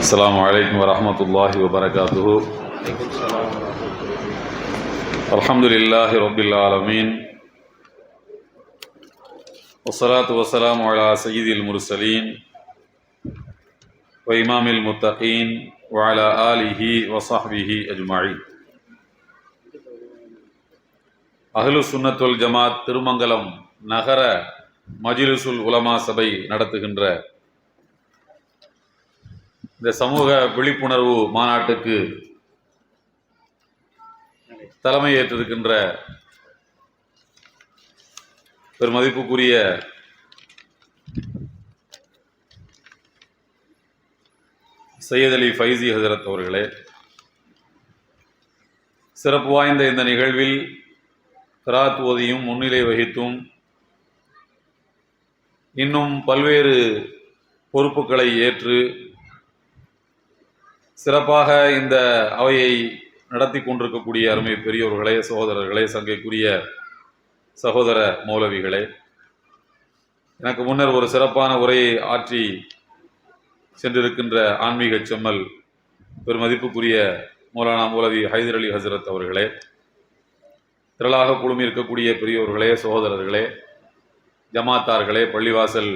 السلام عليكم ورحمة الله وبركاته. الحمد لله رب العالمين والصلاة والسلام على سيد المرسلين وإمام المتقين وعلى آله وصحبه أجمعين. அஹ்லு சுன்னத் வல் ஜமாத் திருமங்கலம் நகர மஜ்லிஸுல் உலமா சபை நடத்துகின்ற இந்த சமூக விழிப்புணர்வு மாநாட்டுக்கு தலைமை ஏற்றிருக்கின்ற பெருமதிப்புக்குரிய சையத் அலி ஃபைசி ஹஜரத் அவர்களே, சிறப்பு வாய்ந்த இந்த நிகழ்வில் கிராத் ஓதியும் முன்னிலை வகித்தும் இன்னும் பல்வேறு பொறுப்புகளை ஏற்று சிறப்பாக இந்த அவையை நடத்தி கொண்டிருக்கக்கூடிய அருமை பெரியோர்களே, சகோதரர்களே, சங்கைக்குரிய சகோதர மௌலவிகளே, எனக்கு முன்னர் ஒரு சிறப்பான உரையை ஆற்றி சென்றிருக்கின்ற ஆன்மீக செம்மல் பெருமதிப்புக்குரிய மௌலானா மௌலவி ஹைதர் அலி ஹசரத் அவர்களே, திரளாக குழுமி இருக்கக்கூடிய பெரியோர்களே, சகோதரர்களே, ஜமாத்தார்களே, பள்ளிவாசல்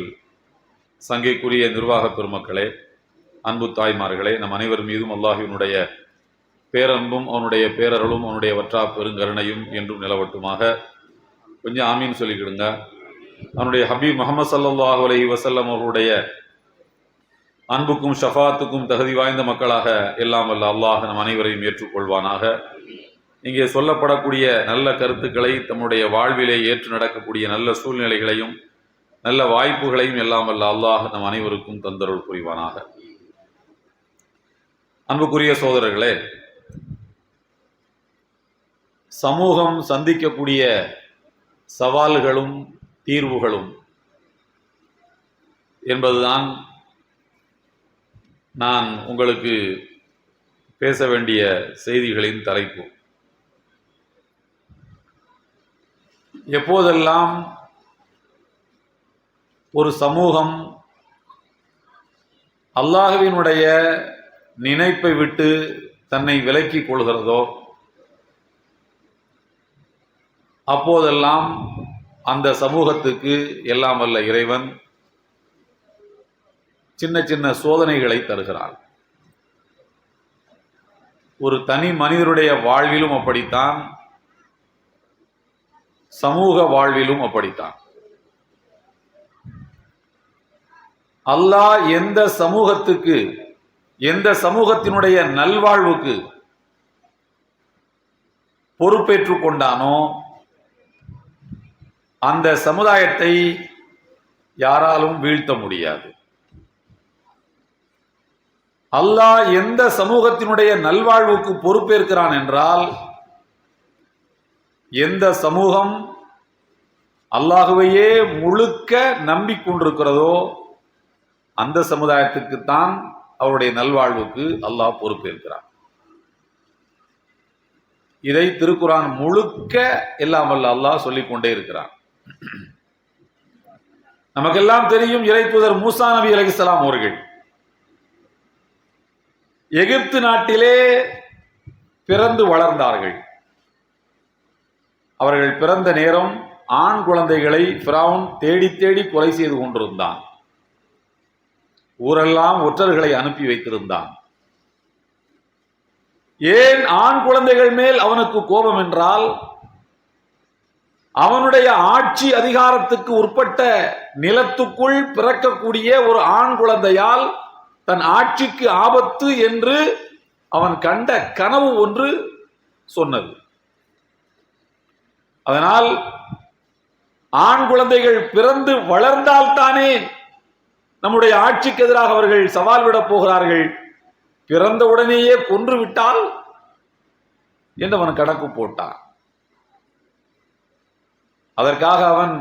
சங்கைக்குரிய நிர்வாக பெருமக்களே, அன்பு தாய்மார்களே, நம் அனைவர் மீதும் அல்லாஹ்வினுடைய பேரன்பும் அவனுடைய பேரருளும் அவனுடைய வற்றா பெருங்கருணையும் என்றும் நிலவட்டுமாக. கொஞ்சம் ஆமீன் சொல்லிக்கிடுங்க. அவனுடைய ஹபீப் முஹம்மது ஸல்லல்லாஹு அலைஹி வஸல்லம் அவருடைய அன்புக்கும் ஷஃபாத்துக்கும் தகுதி வாய்ந்த மக்களாக எல்லாம் வல்ல அல்லாஹ் நம் அனைவரையும் ஏற்றுக்கொள்வானாக. இங்கே சொல்லப்படக்கூடிய நல்ல கருத்துக்களை தம்முடைய வாழ்விலே ஏற்று நடக்கக்கூடிய நல்ல சூழ்நிலைகளையும் நல்ல வாய்ப்புகளையும் எல்லாம் வல்ல அல்லாஹ் நம் அனைவருக்கும் தந்தருள் புரிவானாக. அன்புக்குரிய சோதரர்களே, சமூகம் சந்திக்கக்கூடிய சவால்களும் தீர்வுகளும் என்பதுதான் நான் உங்களுக்கு பேச வேண்டிய செய்திகளின் தலைப்பு. எப்போதெல்லாம் ஒரு சமூகம் அல்லாஹ்வினுடைய நினைப்பை விட்டு தன்னை விலக்கிக் கொள்கிறதோ அப்போதெல்லாம் அந்த சமூகத்துக்கு எல்லாம் வல்ல இறைவன் சின்ன சின்ன சோதனைகளை தருகிறான். ஒரு தனி மனிதனுடைய வாழ்விலும் அப்படித்தான், சமூக வாழ்விலும் அப்படித்தான். அல்லாஹ் எந்த சமூகத்துக்கு, எந்த சமூகத்தினுடைய நல்வாழ்வுக்கு பொறுப்பேற்றுக் கொண்டானோ அந்த சமுதாயத்தை யாராலும் வீழ்த்த முடியாது. அல்லாஹ் எந்த சமூகத்தினுடைய நல்வாழ்வுக்கு பொறுப்பேற்கிறான் என்றால், எந்த சமூகம் அல்லாஹுவையே முழுக்க நம்பிக்கொண்டிருக்கிறதோ அந்த சமுதாயத்துக்குத்தான் அவருடைய நல்வாழ்வுக்கு அல்லாஹ் பொறுப்பேற்கிறான். இதை திருக்குரான் முழுக்க எல்லாம் வல்ல அல்லாஹ் சொல்லிக்கொண்டே இருக்கிறான். நமக்கெல்லாம் தெரியும், இறை தூதர் மூசா நபி அலைஹிஸ்ஸலாம் அவர்கள் எகிப்து நாட்டிலே பிறந்து வளர்ந்தார்கள். அவர்கள் பிறந்த நேரம் ஆண் குழந்தைகளை ஃபிரௌன் தேடி தேடி கொலை செய்து கொண்டிருந்தான். ஊரெல்லாம் ஒற்றர்களை அனுப்பி வைத்திருந்தான். ஏன் ஆண் குழந்தைகள் மேல் அவனுக்கு கோபம் என்றால், அவனுடைய ஆட்சி அதிகாரத்துக்கு உட்பட்ட நிலத்துக்குள் பிறக்கக்கூடிய ஒரு ஆண் குழந்தையால் தன் ஆட்சிக்கு ஆபத்து என்று அவன் கண்ட கனவு ஒன்று சொன்னது. அதனால் ஆண் குழந்தைகள் பிறந்து வளர்ந்தால்தானே நம்முடைய ஆட்சிக்கு எதிராக அவர்கள் சவால் விடப் போகிறார்கள். பிறந்த உடனேயே கொன்று விட்டால் என்று அவன் கணக்கு போட்டான். அதற்காக அவன்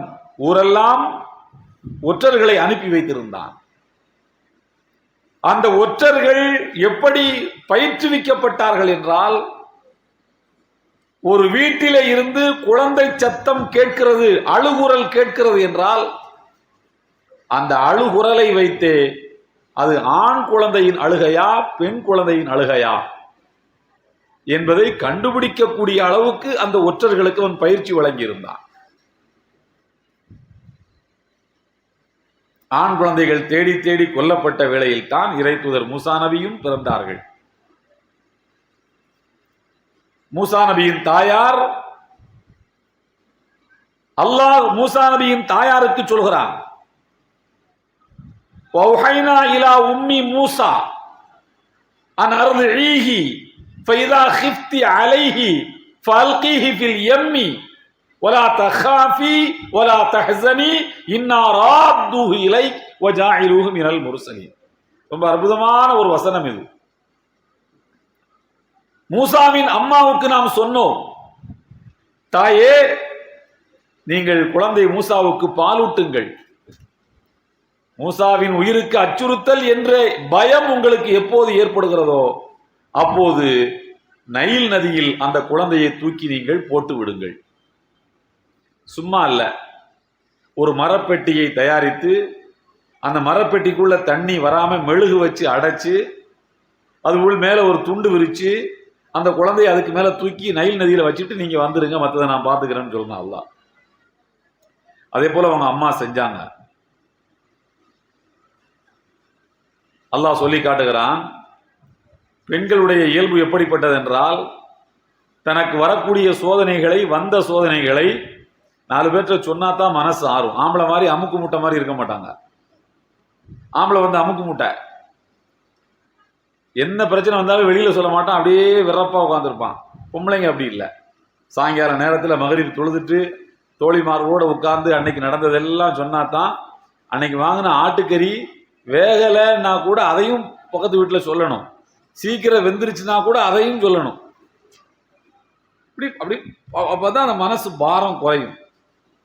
ஊரெல்லாம் ஒற்றர்களை அனுப்பி வைத்திருந்தான். அந்த ஒற்றர்கள் எப்படி பயிற்றுவிக்கப்பட்டார்கள் என்றால், ஒரு வீட்டிலே இருந்து குழந்தை சத்தம் கேட்கிறது, அழுகுரல் கேட்கிறது என்றால் அந்த அழுகுரலை வைத்தே அது ஆண் குழந்தையின் அழுகையா பெண் குழந்தையின் அழுகையா என்பதை கண்டுபிடிக்கக்கூடிய அளவுக்கு அந்த ஒற்றர்களுக்கு அவன் பயிற்சி வழங்கியிருந்தான். ஆண் குழந்தைகள் தேடி தேடி கொல்லப்பட்ட வேளையில் தான் இறை தூதர் மூசா நபியும் பிறந்தார்கள். மூசா நபியின் தாயார், அல்லாஹ் மூசா நபியின் தாயாருக்கு சொல்கிறான், வௌஹைனா இலா உம்மி மூசா அன் அர்திஈஹி ஃபைதா கிஃப்தி அலைஹி ஃபல்கீஹி ஃபில் யம்மி வலா தகாஃபி வலா தஹ்ஸனி இன்னா ராத்தூஹு இலைக் வஜாஇலூஹு மினல் முர்ஸலீன். ரொம்ப அற்புதமான ஒரு வசனம் இது. மூசாவின் அம்மாவுக்கு நாம் சொன்னோம், தாயே நீங்கள் குழந்தை மூசாவுக்கு பாலூட்டுங்கள். மூசாவின் உயிருக்கு அச்சுறுத்தல் என்ற பயம் உங்களுக்கு எப்போது ஏற்படுகிறதோ அப்போது நைல் நதியில் அந்த குழந்தையை தூக்கி நீங்கள் போட்டு விடுங்கள். சும்மா அல்ல, ஒரு மரப்பெட்டியை தயாரித்து அந்த மரப்பெட்டிக்குள்ள தண்ணி வராம மெழுகு வச்சு அடைச்சு அது உள் மேல ஒரு துண்டு விரிச்சு அந்த குழந்தையை அதுக்கு மேல தூக்கி நைல் நதியில வச்சுட்டு நீங்க வந்துருங்க, மற்றதை நான் பாத்துக்கிறேன்னு சொல்லணும் அல்லாஹ். அதே போல அவங்க அம்மா செஞ்சாங்க. அல்லாஹ் சொல்லி காட்டுகிறான், பெண்களுடைய இயல்பு எப்படிப்பட்டது என்றால், தனக்கு வரக்கூடிய சோதனைகளை, வந்த சோதனைகளை 4 பேர்ட்ட சொன்னாதான் மனசு ஆறும். ஆம்பளை மாதிரி அமுக்கு முட்டை மாதிரி இருக்க மாட்டாங்க. ஆம்பளை வந்து அமுக்கு முட்டை, என்ன பிரச்சனை வந்தாலும் வெளியில சொல்ல மாட்டான், அப்படியே விறப்பா உட்காந்துருப்பான். பொம்பளைங்க அப்படி இல்லை. சாயங்கால நேரத்தில் மகரிப் தொழுதுட்டு தோழிமாரோட உட்கார்ந்து அன்னைக்கு நடந்ததெல்லாம் சொன்னாதான், அன்னைக்கு வாங்கின ஆட்டுக்கறி வேகலைன்னா கூட அதையும் பக்கத்து வீட்டில் சொல்லணும், சீக்கிரம் வெந்துருச்சுன்னா கூட அதையும் சொல்லணும். அப்படி அப்படி அப்பதான் அந்த மனசு பாரம் குறையும்.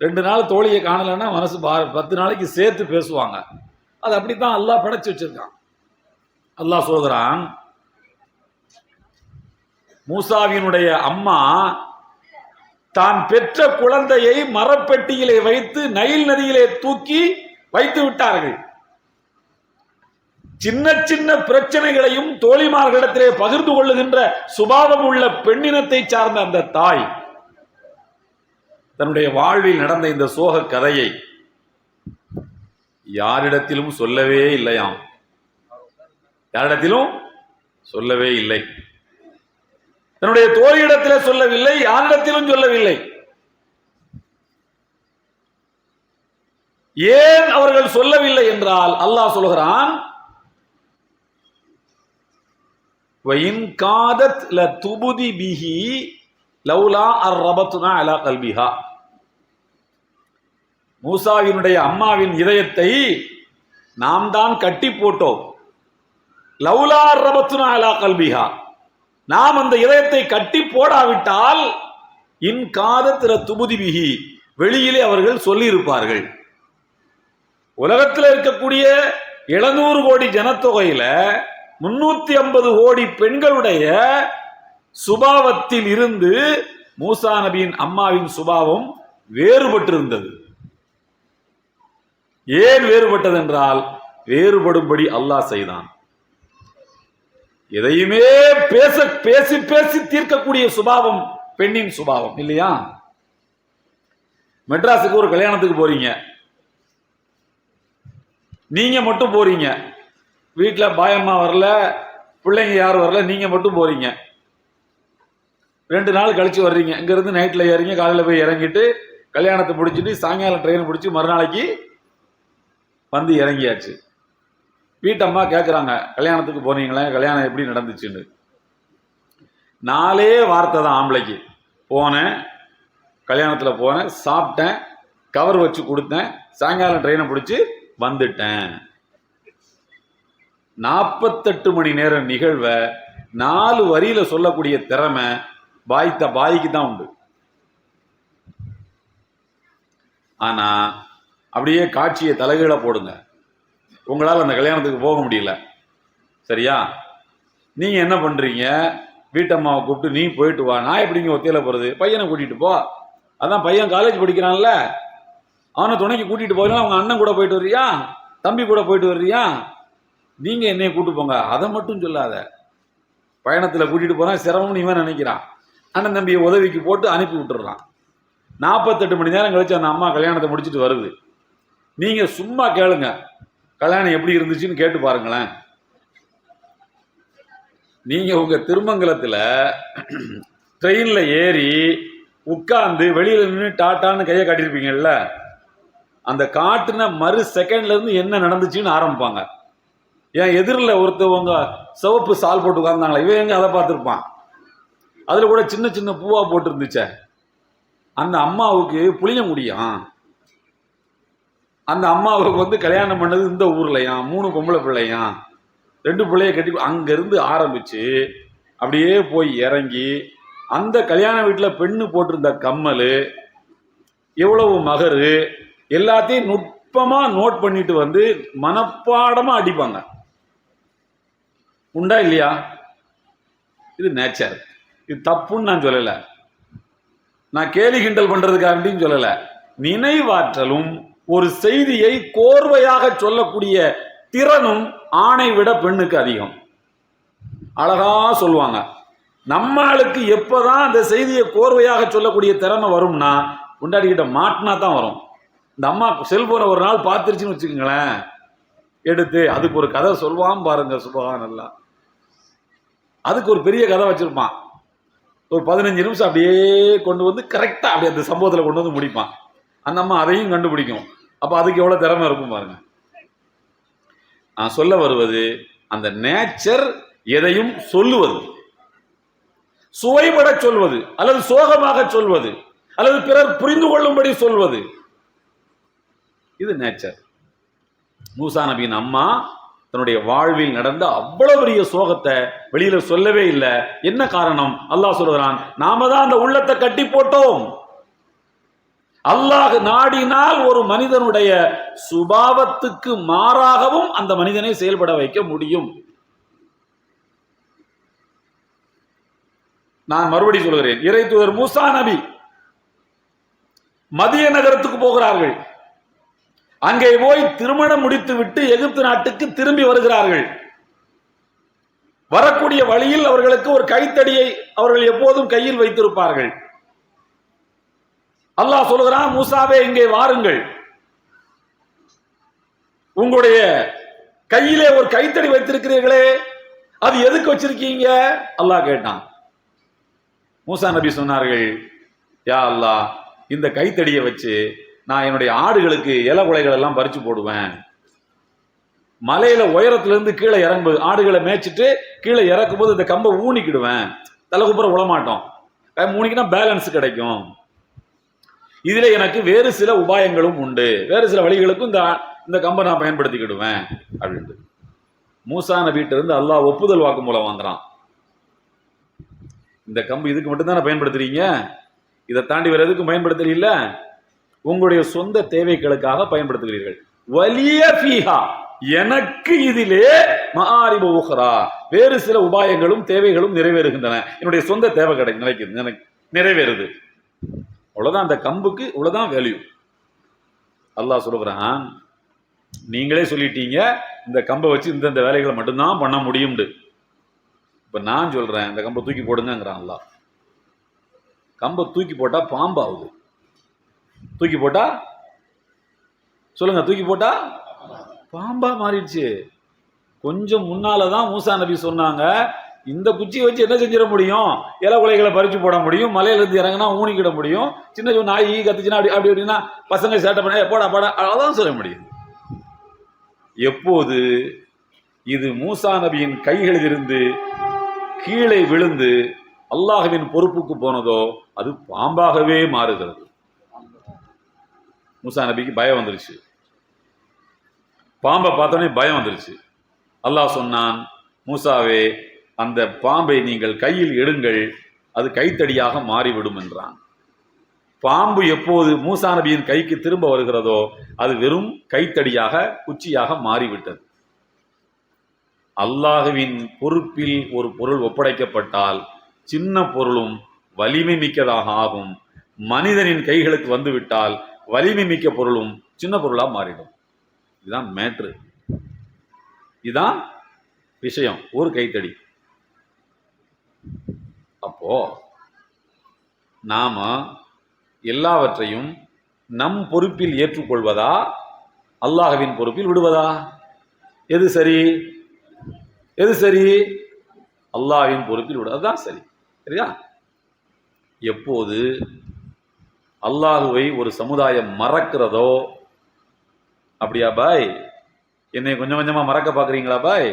2 நாள் தோழியை காணலைன்னா மனசு பாரம், 10 நாளைக்கு சேர்த்து பேசுவாங்க. அது அப்படித்தான் அல்லாஹ் படைச்சு வச்சிருக்கான். அல்லாஹ் சொல்கிறான், மூசாவினுடைய அம்மா தான் பெற்ற குழந்தையை மரப்பெட்டியிலே வைத்து நைல் நதியிலே தூக்கி வைத்து விட்டார்கள். சின்ன சின்ன பிரச்சனைகளையும் தோழிமார்களிடத்திலே பகிர்ந்து கொள்ளுகின்ற சுபாவம் உள்ள பெண்ணினத்தை சார்ந்த அந்த தாய் தன்னுடைய வாழ்வில் நடந்த இந்த சோக கதையை யாரிடத்திலும் சொல்லவே இல்லையாம். யாரிடத்திலும் சொல்லவே இல்லை. தன்னுடைய தோழியிடத்திலே சொல்லவில்லை, யாரிடத்திலும் சொல்லவில்லை. ஏன் அவர்கள் சொல்லவில்லை என்றால் அல்லாஹ் சொல்கிறான், வயின் காதத் லதுபுதி பிஹி லௌலா அர்ரபத்னா அலா கல்பிஹா. மூசாவினுடைய அம்மாவின் இதயத்தை நாம் தான் கட்டி போட்டோம். லௌலா அர்ரபத்னா அலா கல்பிஹா, நாம் அந்த இதயத்தை கட்டி போடாவிட்டால் இன் காதத் லதுபுதி பிஹி, வெளியிலே அவர்கள் சொல்லி இருப்பார்கள். உலகத்தில் இருக்கக்கூடிய 700 கோடி ஜனத்தொகையில 350 கோடி பெண்களுடைய சுபாவத்தில் இருந்து மூசா நபியின் அம்மாவின் சுபாவம் வேறுபட்டிருந்தது. ஏன் வேறுபட்டது என்றால், வேறுபடும்படி அல்லாஹ் செய்தான். எதையுமே பேசி பேசி தீர்க்கக்கூடிய சுபாவம் பெண்ணின் சுபாவம் இல்லையா? மெட்ராஸுக்கு ஒரு கல்யாணத்துக்கு போறீங்க, நீங்க மட்டும் போறீங்க, வீட்டில் பாயம்மா வரல, பிள்ளைங்க யாரும் வரல, நீங்க மட்டும் போறீங்க. 2 நாள் கழிச்சு வர்றீங்க. இங்கிருந்து நைட்ல ஏறிங்க, காலையில் போய் இறங்கிட்டு கல்யாணத்தை முடிச்சுட்டு சாயங்காலம் ட்ரெயின் பிடிச்சி மறுநாளைக்கு வந்து இறங்கியாச்சு. வீட்டம்மா கேட்குறாங்க, கல்யாணத்துக்கு போனீங்களே, கல்யாணம் எப்படி நடந்துச்சுன்னு. 4 வார்த்தை தான் ஆம்பளைக்கு. போனேன், கல்யாணத்தில் போனேன், சாப்பிட்டேன், கவர் வச்சு கொடுத்தேன், சாயங்காலம் ட்ரெயினை பிடிச்சி வந்துட்டேன். 48 மணி நேரம் நிகழ்வை 4 வரியில சொல்லக்கூடிய திறமை பாய்க்கு தான் உண்டு. ஆனா அப்படியே காட்சியை தலைகீழ போடுங்க, உங்களால் அந்த கல்யாணத்துக்கு போக முடியல. சரியா? நீங்க என்ன பண்றீங்க? வீட்டம்மாவை கூப்பிட்டு நீ போயிட்டு வா. நான் எப்படிங்க ஒத்தையில போறது? பையனை கூட்டிட்டு போ. அதான் பையன் காலேஜ் படிக்கிறான்ல, அவனை துணைக்கு கூட்டிட்டு போயிடலாம். அவங்க அண்ணன் கூட போயிட்டு வர்றியா, தம்பி கூட போயிட்டு வர்றியா? நீங்க என்னைய கூட்டு போங்க, அதை மட்டும் சொல்லாத. பயணத்துல கூட்டிட்டு போனா சிரமம்னு இவன் நினைக்கிறான். அண்ணன் தம்பியை உதவிக்கு போட்டு அனுப்பி விட்டுறான். 48 மணி நேரம் கழிச்சு அந்த அம்மா கல்யாணத்தை முடிச்சுட்டு வருது. நீங்க சும்மா கேளுங்க, கல்யாணம் எப்படி இருந்துச்சுன்னு கேட்டு பாருங்களேன். நீங்க உங்க திருமங்கலத்துல ட்ரெயின்ல ஏறி உட்கார்ந்து வெளியில நின்று டாட்டான்னு கையை காட்டியிருப்பீங்கல்ல, அந்த காட்டுன மறு செகண்ட்ல இருந்து என்ன நடந்துச்சுன்னு ஆரம்பிப்பாங்க. என் எதிரில் ஒருத்தவங்க சிவப்பு சால் போட்டு உட்கார்ந்தாங்களா, இவன் எங்க அதை பார்த்துருப்பான். அதுல கூட சின்ன சின்ன பூவா போட்டு இருந்துச்சே, அந்த அம்மாவுக்கு புளிய முடியும். அந்த அம்மாவுக்கு கல்யாணம் பண்ணது இந்த ஊர்லயாம், 3 பொம்பளை பிள்ளையாம், 2 பிள்ளைய கட்டி அங்கிருந்து ஆரம்பிச்சு அப்படியே போய் இறங்கி அந்த கல்யாண வீட்டில் பெண்ணு போட்டிருந்த கம்மல், எவ்வளவு மகரு, எல்லாத்தையும் நுட்பமா நோட் பண்ணிட்டு மனப்பாடமா அடிப்பாங்க. உண்டா இல்லையா? இது நேச்சர். இது தப்புன்னு நான் சொல்லல, நான் கேலி கிண்டல் பண்றதுக்காண்டியும் சொல்லல. நினைவாற்றலும் ஒரு செய்தியை கோர்வையாக சொல்லக்கூடிய திறனும் ஆணை விட பெண்ணுக்கு அதிகம். அழகா சொல்லுவாங்க. நம்மளுக்கு எப்பதான் அந்த செய்தியை கோர்வையாக சொல்லக்கூடிய திறமை வரும்னா, கொண்டாடிக்கிட்ட மாட்டினா தான் வரும். இந்த அம்மா செல்போனை ஒரு நாள் பார்த்துருச்சுன்னு வச்சுக்கோங்களேன், எடுத்து அதுக்கு ஒரு கதை சொல்லுவான் பாருங்க, சுபஹானல்லா. அதுக்கு ஒரு பெரிய கதை வச்சிருப்பான். ஒரு 15 நிமிஷம் அப்படியே கொண்டு கரெக்டா அப்படியே அந்த சம்பவத்தில் கொண்டு முடிப்பான். அந்த அம்மா அதையும் கண்டுபிடிக்கும். அப்ப அதுக்கு எவ்வளவு திறமை இருக்கும் பாருங்க. நான் சொல்ல வருவது, அந்த நேச்சர் எதையும் சொல்லுவது, சுவைபட சொல்வது, அல்லது சோகமாக சொல்வது, அல்லது பிறர் புரிந்து கொள்ளும்படி சொல்வது, இது நேச்சர். மூசா நபியின் அம்மா தன்னுடைய வாழ்வில் நடந்த அவ்வளவு பெரிய சோகத்தை வெளியில சொல்லவே இல்லை. என்ன காரணம்? அல்லாஹ் சொல்றான், நாம தான் அந்த உள்ளத்தை கட்டி போட்டோம். அல்லாஹ் நாடினால் ஒரு மனிதனுடைய சுபாவத்துக்கு மாறாகவும் அந்த மனிதனை செயல்பட வைக்க முடியும். நான் மறுபடி சொல்கிறேன், இறை தூதர் மூசா நபி மதிய நகரத்துக்கு போகிறார்கள். அங்கே போய் திருமணம் முடித்து விட்டு எகிப்து நாட்டுக்கு திரும்பி வருகிறார்கள். வரக்கூடிய வழியில் அவர்களுக்கு ஒரு கைத்தடியை அவர்கள் எப்போதும் கையில் வைத்திருப்பார்கள். அல்லாஹ் சொல்கிறான், மூசாவே இங்கே வாருங்கள், உங்களுடைய கையிலே ஒரு கைத்தடி வைத்திருக்கிறீர்களே, அது எதுக்கு வச்சிருக்கீங்க? அல்லாஹ் கேட்டான். மூசா நபி சொன்னார்கள், யா அல்லாஹ், இந்த கைத்தடியை வச்சு நான் என்னுடைய ஆடுகளுக்கு இலை குலைகள் எல்லாம் பறிச்சு போடுவேன். மலையில உயரத்திலிருந்து கீழே இறங்கு ஆடுகளை மேய்ச்சிட்டு கீழே இறக்கும் போது இந்த கம்பை ஊனிக்கிடுவேன், தலைக்குப்புற விழமாட்டோம், ஊனிக்கினா பேலன்ஸ் கிடைக்கும். இதுல எனக்கு வேறு சில உபாயங்களும் உண்டு, வேறு சில வழிகளுக்கும் இந்த கம்பை நான் பயன்படுத்திக்கிடுவேன் அப்படின்ட்டு மூசா நபிட்ட இருந்து அல்லாஹ் ஒப்புதல் வாக்கு மூலம் வாங்குறான். இந்த கம்பு இதுக்கு மட்டும்தானே பயன்படுத்துறீங்க, இதை தாண்டி வேற எதுக்கும் பயன்படுத்தல, உங்களுடைய சொந்த தேவைகளுக்காக பயன்படுத்துகிறீர்கள். வலிய ஃபீஹா, எனக்கு இதிலே மஆரிபு உஹ்ரா, வேறு சில உபாயங்களும் தேவைகளும் நிறைவேறுகின்றன, என்னுடைய சொந்த தேவை கிடைக்குது, நிறைவேறுது. அவ்வளவுதான், அந்த கம்புக்கு இவ்வளவுதான் வேல்யூ. அல்லாஹ் சொல்லுகிறான், நீங்களே சொல்லிட்டீங்க இந்த கம்பை வச்சு இந்த வேலைகளை மட்டும்தான் பண்ண முடியும். இப்ப நான் சொல்றேன், இந்த கம்பை தூக்கி போடுங்கிறான் அல்லாஹ். கம்பை தூக்கி போட்டா பாம்பாகுது, தூக்கி போட்டா சொல்லுங்க, தூக்கி போட்டா பாம்பா மாறிடுச்சு. கொஞ்சம் முன்னாலதான் மூசா நபி சொன்னாங்க, இந்த குச்சியை வச்சு என்ன செஞ்சிட முடியும், இலை குலைகளை பறிச்சு போட முடியும், மலையில இருந்து இறங்கினா ஊனிக்கிட முடியும், சின்ன நாய் கத்துச்சுன்னா அப்படி அப்படி அப்படின்னா பசங்க சேட்டை பண்ண போடா போடா அதான் சொல்ல முடியும். எப்போது இது மூசா நபியின் கைகளில் இருந்து கீழே விழுந்து அல்லாஹ்வின் பொறுப்புக்கு போனதோ அது பாம்பாகவே மாறுகிறது. மூசா நபிக்கு பயம் வந்துருச்சு, பாம்பை பார்த்தோன்னே பயம் வந்துருச்சு. அல்லாஹ் சொன்னான், மூசாவே அந்த பாம்பை நீங்கள் கையில் எடுங்கள், அது கைத்தடியாக மாறிவிடும் என்றான். பாம்பு எப்போது மூசா நபியின் கைக்கு திரும்ப வருகிறதோ அது வெறும் கைத்தடியாக குச்சியாக மாறிவிட்டது. அல்லாஹ்வின் பொறுப்பில் ஒரு பொருள் ஒப்படைக்கப்பட்டால் சின்ன பொருளும் வலிமை மிக்கதாக ஆகும். மனிதனின் கைகளுக்கு வந்துவிட்டால் வலிமை மிக்க பொருளும் சின்ன பொருளாக மாறிடும். இதுதான் மேட்ரு. இதுதான் விஷயம். ஒரு கைத்தடி. அப்போ நாம எல்லாவற்றையும் நம் பொறுப்பில் ஏற்றுக்கொள்வதா, அல்லாஹ்வின் பொறுப்பில் விடுவதா? எது சரி? எது சரி? அல்லாஹ்வின் பொறுப்பில் விடுவதுதான் சரி. சரியா? எப்போது அல்லாஹுவை ஒரு சமுதாயம் மறக்கிறதோ, அப்படியா பாய், என்னை கொஞ்சம் கொஞ்சமா மறக்க பாக்குறீங்களா பாய்,